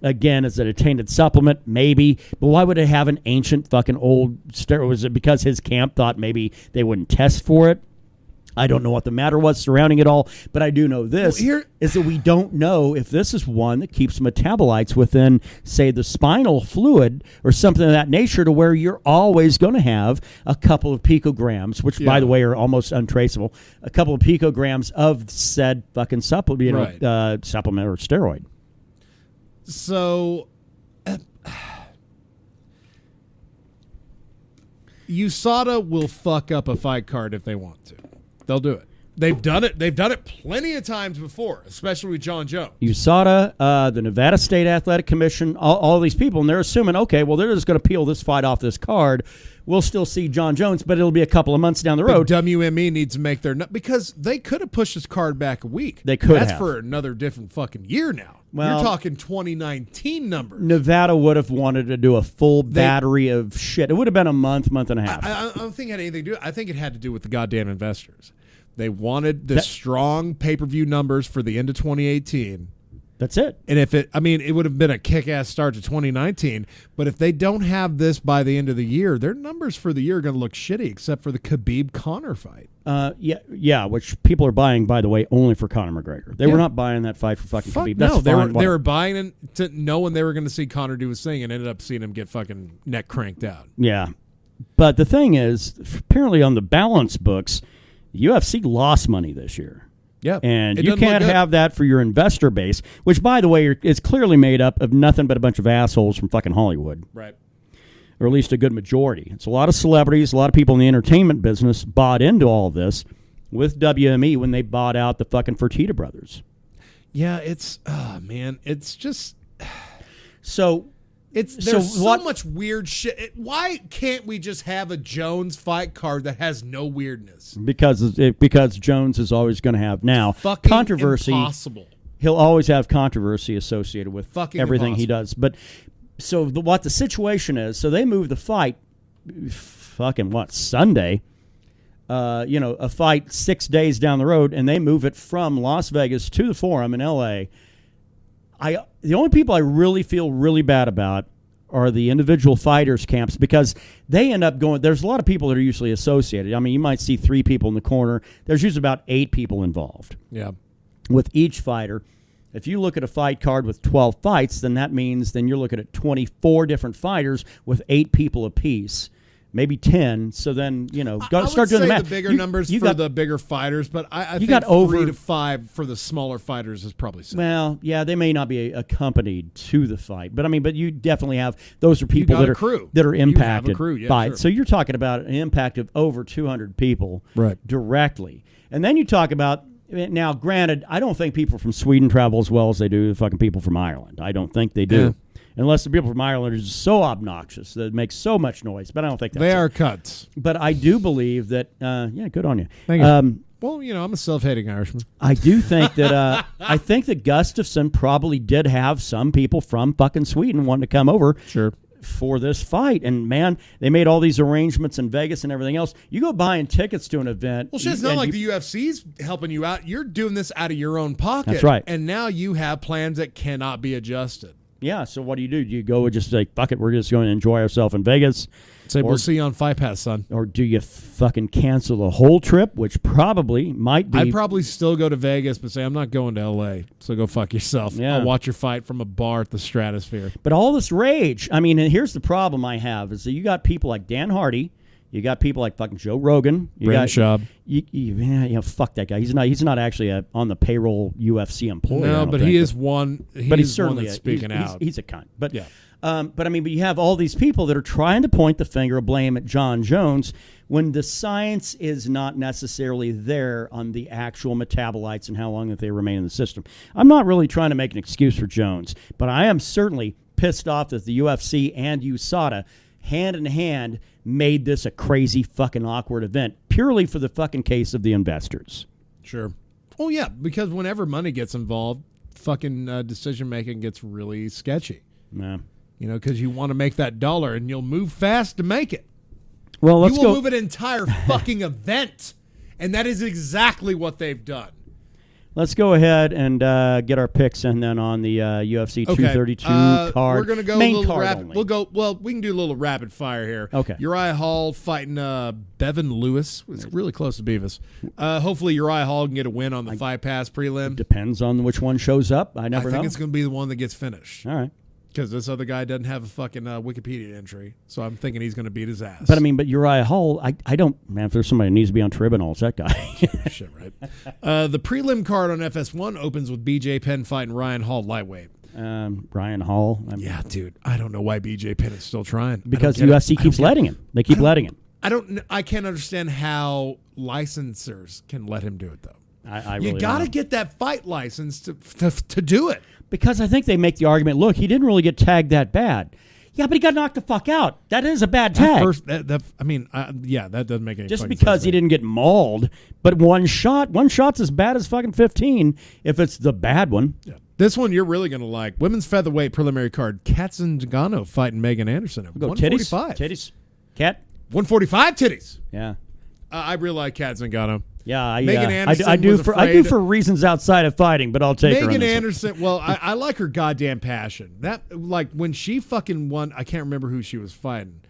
Again, is it a tainted supplement? Maybe. But why would it have an ancient fucking old steroid? Was it because his camp thought maybe they wouldn't test for it? I don't know what the matter was surrounding it all, but I do know this, is that we don't know if this is one that keeps metabolites within, say, the spinal fluid or something of that nature, to where you're always going to have a couple of picograms, which, by the way, are almost untraceable, a couple of picograms of said fucking supplement, supplement or steroid. So, USADA will fuck up a fight card if they want to. They'll do it. They've done it. They've done it plenty of times before, especially with John Jones. USADA, the Nevada State Athletic Commission, all these people, and they're assuming, okay, well, they're just going to peel this fight off this card. We'll still see John Jones, but it'll be a couple of months down the road. But WME needs to make their because they could have pushed this card back a week. They could That's have. for another different fucking year now. Well, you're talking 2019 numbers. Nevada would have wanted to do a full battery of shit. It would have been a month and a half. I don't think it had anything to do. I think it had to do with the goddamn investors. They wanted the strong pay-per-view numbers for the end of 2018, That's it. And if it would have been a kick-ass start to 2019. But if they don't have this by the end of the year, their numbers for the year are going to look shitty, except for the Khabib-Conor fight. Yeah, which people are buying, by the way, only for Conor McGregor. They were not buying that fight for fucking Khabib. That's no, they were buying it knowing they were going to see Conor do his thing, and ended up seeing him get fucking neck cranked out. Yeah. But the thing is, apparently on the balance books, UFC lost money this year. Yeah, and you can't have that for your investor base, which, by the way, is clearly made up of nothing but a bunch of assholes from fucking Hollywood. Right. Or at least a good majority. It's a lot of celebrities, a lot of people in the entertainment business bought into all of this with WME when they bought out the fucking Fertitta brothers. Yeah, it's, man, it's just... So... There's so much weird shit. Why can't we just have a Jones fight card that has no weirdness? Because Jones is always going to have now fucking controversy. Impossible. He'll always have controversy associated with fucking everything impossible. He does. But so what the situation is? So they moved the fight. Sunday? A fight 6 days down the road, and they move it from Las Vegas to the Forum in L.A. The only people I really feel really bad about are the individual fighters camps, because they end up going, there's a lot of people that are usually associated. I mean, you might see 3 people in the corner. There's usually about 8 people involved. Yeah. With each fighter. If you look at a fight card with 12 fights, then that means then you're looking at 24 different fighters with 8 people apiece. Maybe 10. So then, start doing the math. The bigger numbers for the bigger fighters, but I think got over 3 to 5 for the smaller fighters is probably safe. Well, yeah, they may not be accompanied to the fight, but you definitely have, those are people that are impacted by it. So you're talking about an impact of over 200 people directly. And then you talk about, now granted, I don't think people from Sweden travel as well as they do the fucking people from Ireland. I don't think they do. Yeah. Unless the people from Ireland are just so obnoxious that it makes so much noise. But I don't think that's They are cuts. But I do believe that, good on you. Thank you. Well, I'm a self-hating Irishman. I do think that, I think that Gustafsson probably did have some people from fucking Sweden wanting to come over. Sure. For this fight. And, man, they made all these arrangements in Vegas and everything else. You go buying tickets to an event. Well, shit, it's not like the UFC's helping you out. You're doing this out of your own pocket. That's right. And now you have plans that cannot be adjusted. Yeah, so what do? Do you go and just say, fuck it, we're just going to enjoy ourselves in Vegas? Say, we'll see you on Fight Pass, son. Or do you fucking cancel the whole trip, which probably might be... I'd probably still go to Vegas, but say, I'm not going to L.A., so go fuck yourself. Yeah. I'll watch your fight from a bar at the Stratosphere. But all this rage, and here's the problem I have, is that you got people like Dan Hardy, you got people like fucking Joe Rogan. Brendan Schaub. Fuck that guy. He's not actually on the payroll UFC employee. No, but he is one. But he's certainly one that's speaking out. He's a cunt. But yeah. But you have all these people that are trying to point the finger of blame at John Jones when the science is not necessarily there on the actual metabolites and how long that they remain in the system. I'm not really trying to make an excuse for Jones, but I am certainly pissed off that the UFC and USADA hand in hand made this a crazy fucking awkward event purely for the fucking case of the investors. Sure. Oh, yeah, because whenever money gets involved, fucking decision-making gets really sketchy. Yeah. Because you want to make that dollar, and you'll move fast to make it. Well, let's go. You will move an entire fucking event, and that is exactly what they've done. Let's go ahead and get our picks and then on the UFC 232 card. We're going to go main a little card rapid. only. We can do a little rapid fire here. Okay. Uriah Hall fighting Bevan Lewis. It's really close to Beavis. Hopefully Uriah Hall can get a win on the Fight Pass prelim. Depends on which one shows up. I think it's going to be the one that gets finished. All right. Because this other guy doesn't have a fucking Wikipedia entry, so I'm thinking he's going to beat his ass. But Uriah Hall, I don't, man, if there's somebody who needs to be on tribunal, it's that guy. Shit, right. The prelim card on FS1 opens with BJ Penn fighting Ryan Hall lightweight. Ryan Hall. Yeah, dude. I don't know why BJ Penn is still trying. Because the UFC keeps letting him. They keep letting him. I can't understand how licensors can let him do it, though. I really you got to get that fight license to do it. Because I think they make the argument, look, he didn't really get tagged that bad. Yeah, but he got knocked the fuck out. That is a bad tag. That doesn't make any sense. Just because he didn't get mauled, but one shot's as bad as fucking 15 if it's the bad one. Yeah. This one you're really going to like. Women's featherweight preliminary card. Katzin Ngannou fighting Megan Anderson at 145. Titties. Cat? 145 titties. Yeah. I really like Katzin Ngannou. Yeah, Megan Anderson I do was for afraid. reasons outside of fighting, but I'll take her on Megan this one. Anderson. Well, I like her goddamn passion. That like when she fucking won. I can't remember who she was fighting,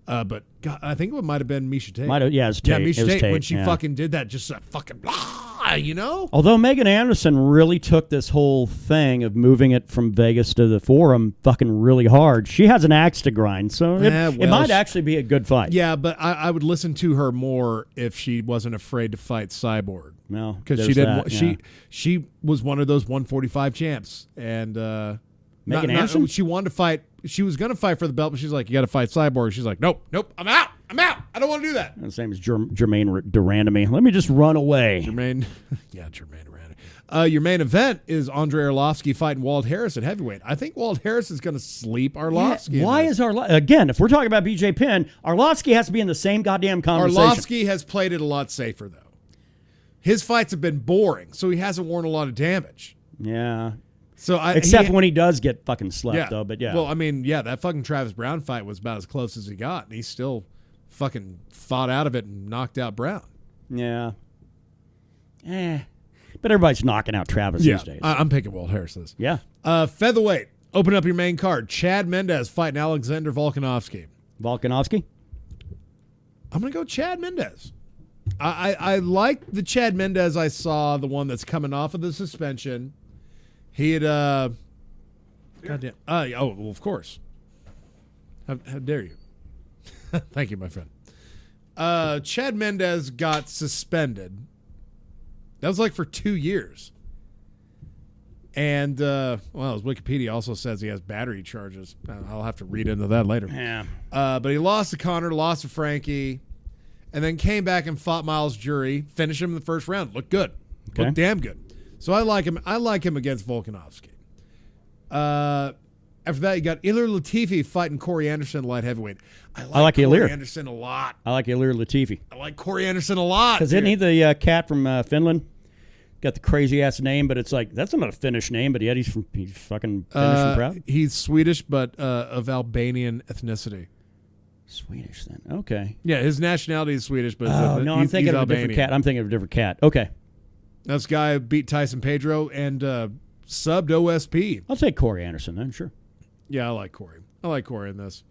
but God, I think it might have been Misha Tate. Yeah, it's Tate. Misha It was Tate, when she yeah. fucking did that, just fucking blah, you know. Although Megan Anderson really took this whole thing of moving it from Vegas to the Forum fucking really hard. She has an axe to grind, so it might actually be a good fight. Yeah, but I would listen to her more if she wasn't afraid to fight Cyborg. No, because she didn't. That, yeah. She was one of those 145 champs, and Megan Anderson. She wanted to fight. She was going to fight for the belt, but she's like, "You got to fight Cyborg." She's like, "Nope, I'm out. I don't want to do that." The same as Jermaine Durand to me. Let me just run away. Jermaine Durand. Your main event is Andrei Arlovsky fighting Walt Harris at heavyweight. I think Walt Harris is going to sleep Arlovsky. Yeah, why is again? If we're talking about BJ Penn, Arlovsky has to be in the same goddamn conversation. Arlovsky has played it a lot safer though. His fights have been boring, so he hasn't worn a lot of damage. Yeah. So except when he does get fucking slept, though. But yeah. Well, I mean, yeah, that fucking Travis Brown fight was about as close as he got, and he still fucking fought out of it and knocked out Brown. Yeah. But everybody's knocking out Travis these days. I'm picking Walt Harris. Yeah. Featherweight. Open up your main card. Chad Mendez fighting Alexander Volkanovski. Volkanovski? I'm going to go Chad Mendez. I like the Chad Mendez I saw, the one that's coming off of the suspension. He had, goddamn, well, of course. How dare you? Thank you, my friend. Chad Mendez got suspended. That was like for 2 years. And, well, his Wikipedia also says he has battery charges. I'll have to read into that later. Yeah. But he lost to Connor, lost to Frankie, and then came back and fought Miles Jury, finished him in the first round. Looked good. Okay. Looked damn good. So I like him. I like him against Volkanovski. After that, you got Ilir Latifi fighting Corey Anderson light heavyweight. I like Corey Ilir Anderson a lot. I like Ilir Latifi. I like Corey Anderson a lot. Because isn't he the cat from Finland? Got the crazy ass name, but it's like that's not a Finnish name, but yet he's fucking Finnish and proud. He's Swedish, but of Albanian ethnicity. Swedish then. Okay. Yeah, his nationality is Swedish, but I'm thinking of a different cat. I'm thinking of a different cat. Okay. This guy beat Tyson Pedro and subbed OSP. I'll take Corey Anderson then, sure. Yeah, I like Corey. I like Corey in this.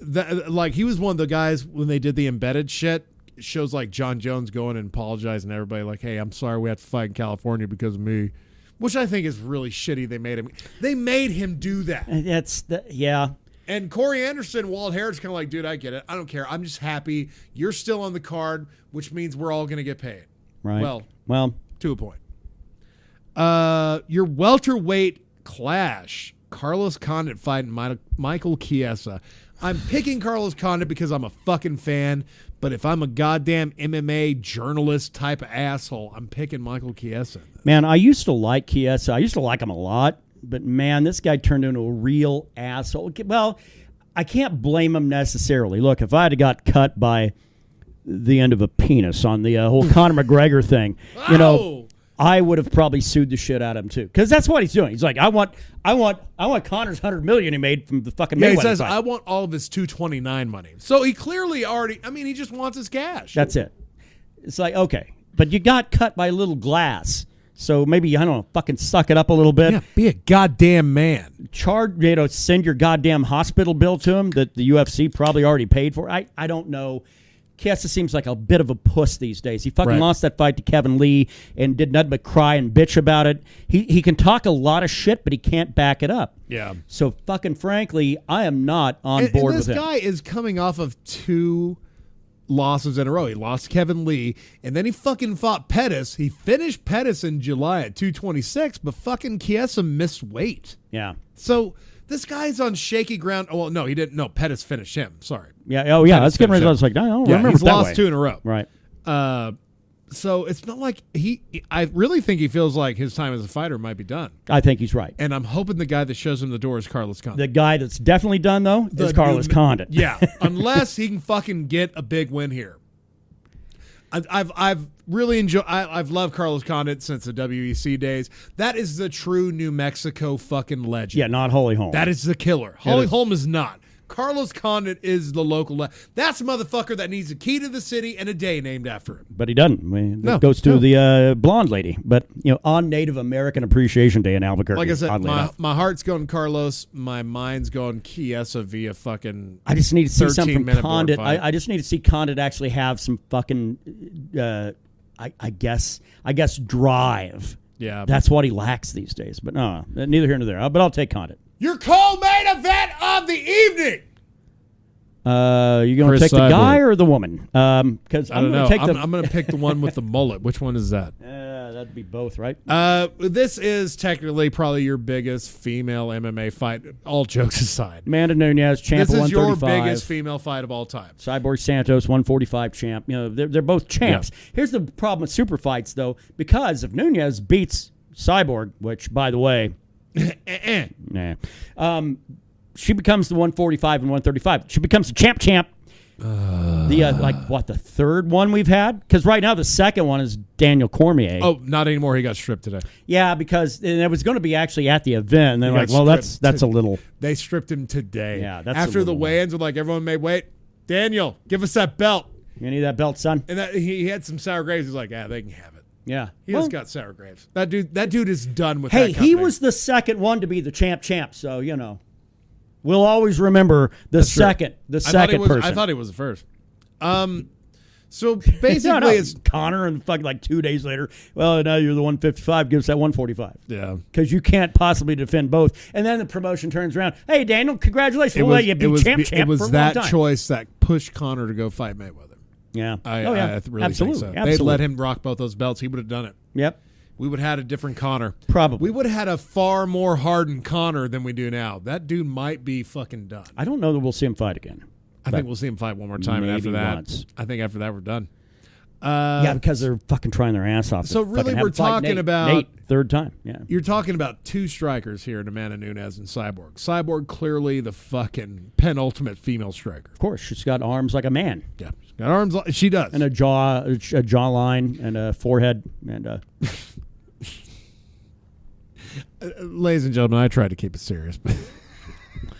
Like, he was one of the guys when they did the embedded shit. It shows like John Jones going and apologizing to everybody like, hey, I'm sorry we have to fight in California because of me. Which I think is really shitty. They made him do that. Yeah. And Corey Anderson, Walt Harris kind of like, dude, I get it. I don't care. I'm just happy you're still on the card, which means we're all going to get paid. Right. Well, to a point. Your welterweight clash. Carlos Condit fighting Michael Chiesa. I'm picking Carlos Condit because I'm a fucking fan, but if I'm a goddamn MMA journalist type of asshole, I'm picking Michael Chiesa. Man, I used to like Chiesa. I used to like him a lot, but man, this guy turned into a real asshole. Well, I can't blame him necessarily. Look, if I had got cut by the end of a penis on the whole Conor McGregor thing, you know, I would have probably sued the shit out of him too, because that's what he's doing. He's like, I want Conor's $100 million he made from the fucking Mayweather. Yeah, he says fight. I want all of his 229 money. So he clearly already. I mean, he just wants his cash. That's it. It's like, okay, but you got cut by a little glass, so maybe I don't know, fucking suck it up a little bit. Yeah, be a goddamn man. Send your goddamn hospital bill to him that the UFC probably already paid for. I don't know. Chiesa seems like a bit of a puss these days. He fucking lost that fight to Kevin Lee and did nothing but cry and bitch about it. He can talk a lot of shit, but he can't back it up. Yeah. So fucking frankly, I am not on board with him. This guy is coming off of 2 losses in a row. He lost Kevin Lee, and then he fucking fought Pettis. He finished Pettis in July at 226, but fucking Chiesa missed weight. Yeah. So this guy's on shaky ground. Oh, well, no, he didn't. No, Pettis finished him. Sorry. Yeah. Oh, yeah. That's getting rid of. I was like, I don't remember he's that lost way. 2 in a row. Right. So it's not like I really think he feels like his time as a fighter might be done. I think he's right. And I'm hoping the guy that shows him the door is Carlos Condit. The guy that's definitely done, though, is Carlos Condit. Yeah. Unless he can fucking get a big win here. I've really enjoyed. I've loved Carlos Condit since the WEC days. That is the true New Mexico fucking legend. Yeah, not Holly Holm. That is the killer. Holly Holm is not. Carlos Condit is the local. That's a motherfucker that needs a key to the city and a day named after him. But he doesn't. It goes to the blonde lady. But, on Native American Appreciation Day in Albuquerque. Like I said, my heart's going Carlos. My mind's going Chiesa via fucking. I just need to see something from Condit. I just need to see Condit actually have some fucking, I guess, drive. Yeah. That's what he lacks these days. But no, neither here nor there. But I'll take Condit. Your co-main event of the evening. You going to take the guy or the woman? Because I'm going to take I'm going to pick the one with the mullet. Which one is that? That'd be both, right? This is technically probably your biggest female MMA fight. All jokes aside, Amanda Nunes, champ. This is 135. your biggest female fight of all time. Cyborg Santos, 145 champ. They're both champs. Yeah. Here's the problem with super fights, though, because if Nunes beats Cyborg, which by the way, she becomes the 145 and 135. She becomes the champ. The third one we've had? Because right now the second one is Daniel Cormier. Oh, not anymore. He got stripped today. Yeah, because it was going to be actually at the event. And they're like, well, that's a little. They stripped him today. Yeah, that's after the weigh-ins. Like everyone made weight. Daniel, give us that belt. You need that belt, son. And he had some sour grapes. He's like, they can have it. Yeah, he just got sour grapes. That dude is done with. Hey, he was the second one to be the champ. So we'll always remember the second person. I thought he was the first. So basically, it's Connor, and fucking like 2 days later. Well, now you're the 155. Give us that 145. Yeah, because you can't possibly defend both. And then the promotion turns around. Hey, Daniel, congratulations. We'll let you be champ. It was that choice that pushed Connor to go fight Mayweather. Yeah. I really absolutely. think so. They'd let him rock both those belts. He would have done it. Yep. We would have had a different Connor. Probably. We would have had a far more hardened Connor than we do now. That dude might be fucking done. I don't know that we'll see him fight again. I think we'll see him fight one more time, and after that, I think after that we're done. Yeah, because they're fucking trying their ass off. So really, we're talking about Nate, third time. Yeah, you're talking about two strikers here in Amanda Nunes and Cyborg. Cyborg clearly the fucking penultimate female striker. Of course, she's got arms like a man. Yeah, she's got arms. She does, and a jawline, and a forehead, and ladies and gentlemen, I tried to keep it serious, but.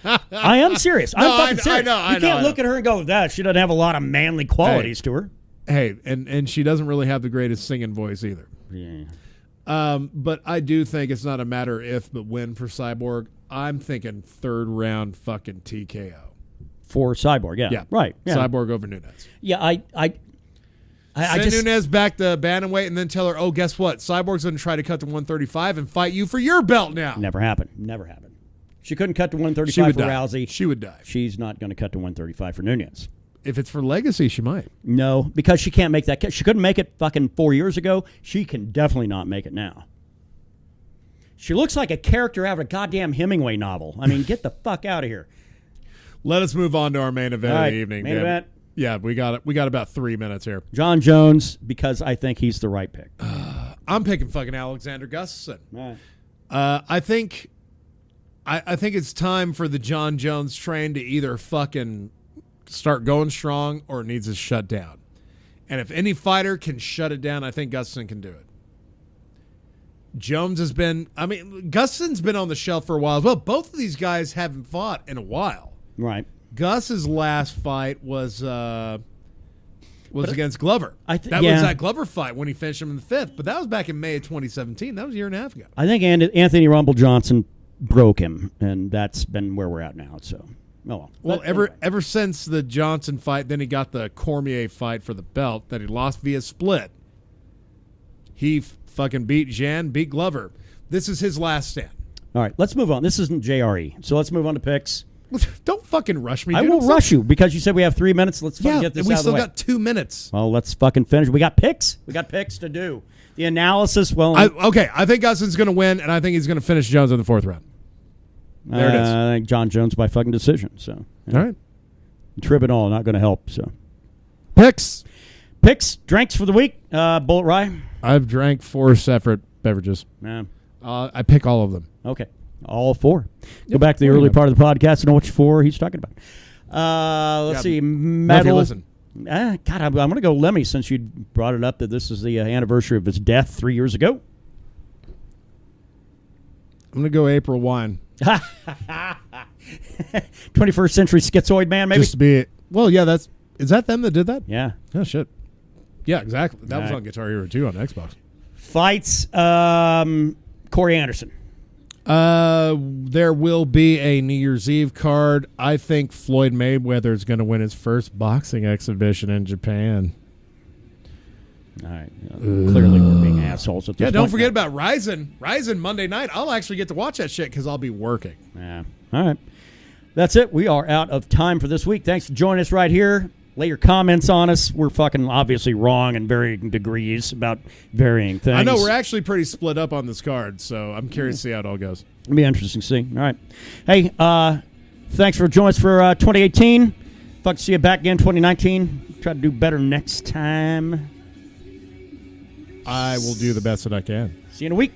I am serious. I'm fucking serious. I know. You can't look at her and go, "That she doesn't have a lot of manly qualities to her." Hey, and she doesn't really have the greatest singing voice either. Yeah. But I do think it's not a matter if but when for Cyborg. I'm thinking third round fucking TKO for Cyborg. Yeah. Right. Yeah. Cyborg over Nunes. Yeah. I send Nunes back to bantamweight and then tell her, oh, guess what? Cyborg's going to try to cut to 135 and fight you for your belt now. Never happened. She couldn't cut to 135 for Rousey. She would die. She's not going to cut to 135 for Nunes. If it's for legacy, she might. No, because she can't make that. She couldn't make it fucking 4 years ago. She can definitely not make it now. She looks like a character out of a goddamn Hemingway novel. I mean, get the fuck out of here. Let us move on to our main event of the evening. Main event. Yeah, we got it. We got about 3 minutes here. John Jones, because I think he's the right pick. I'm picking fucking Alexander Gustafsson. Right. I think it's time for the John Jones train to either fucking start going strong or it needs to shut down. And if any fighter can shut it down, I think Gustafsson can do it. Gustafsson's been on the shelf for a while as well. Both of these guys haven't fought in a while. Right. Gus's last fight was against Glover. Was that Glover fight when he finished him in the fifth. But that was back in May of 2017. That was a year and a half ago. I think Anthony Rumble Johnson broke him, and that's been where we're at now. So, ever since the Johnson fight, then he got the Cormier fight for the belt that he lost via split. He fucking beat Glover. This is his last stand. All right, let's move on. This isn't JRE, so let's move on to picks. Don't fucking rush me, dude. I will rush you because you said we have 3 minutes. Let's fucking get this out of the way. We still got 2 minutes. Well, let's fucking finish. We got picks. We got picks to do. The analysis, I think Gustafsson's going to win, and I think he's going to finish Jones in the fourth round. There it is. I think John Jones by fucking decision. So, all right. Trib and all, not going to help. So, Picks, drinks for the week. Bullet Rye. I've drank 4 separate beverages. Yeah. I pick all of them. Okay. All 4. Go back to the early part of the podcast to know which 4 he's talking about. Let's see. Metal. Listen. God, I'm going to go Lemmy since you brought it up that this is the anniversary of his death 3 years ago. I'm going to go April wine. 21st Century Schizoid Man, maybe? Just to be, well, yeah, is that them that did that? Yeah. Oh, shit. Yeah, exactly. That All was right. on Guitar Hero 2 on Xbox. Fights, Corey Anderson. There will be a New Year's Eve card. I think Floyd Mayweather is going to win his first boxing exhibition in Japan. All right. Clearly, we're being assholes at this point. Yeah, don't forget about Ryzen Monday night. I'll actually get to watch that shit because I'll be working. Yeah. All right. That's it. We are out of time for this week. Thanks for joining us right here. Lay your comments on us. We're fucking obviously wrong in varying degrees about varying things. I know we're actually pretty split up on this card, so I'm curious to see how it all goes. It'll be interesting to see. All right. Hey, thanks for joining us for 2018. Fuck to see you back again 2019. Try to do better next time. I will do the best that I can. See you in a week.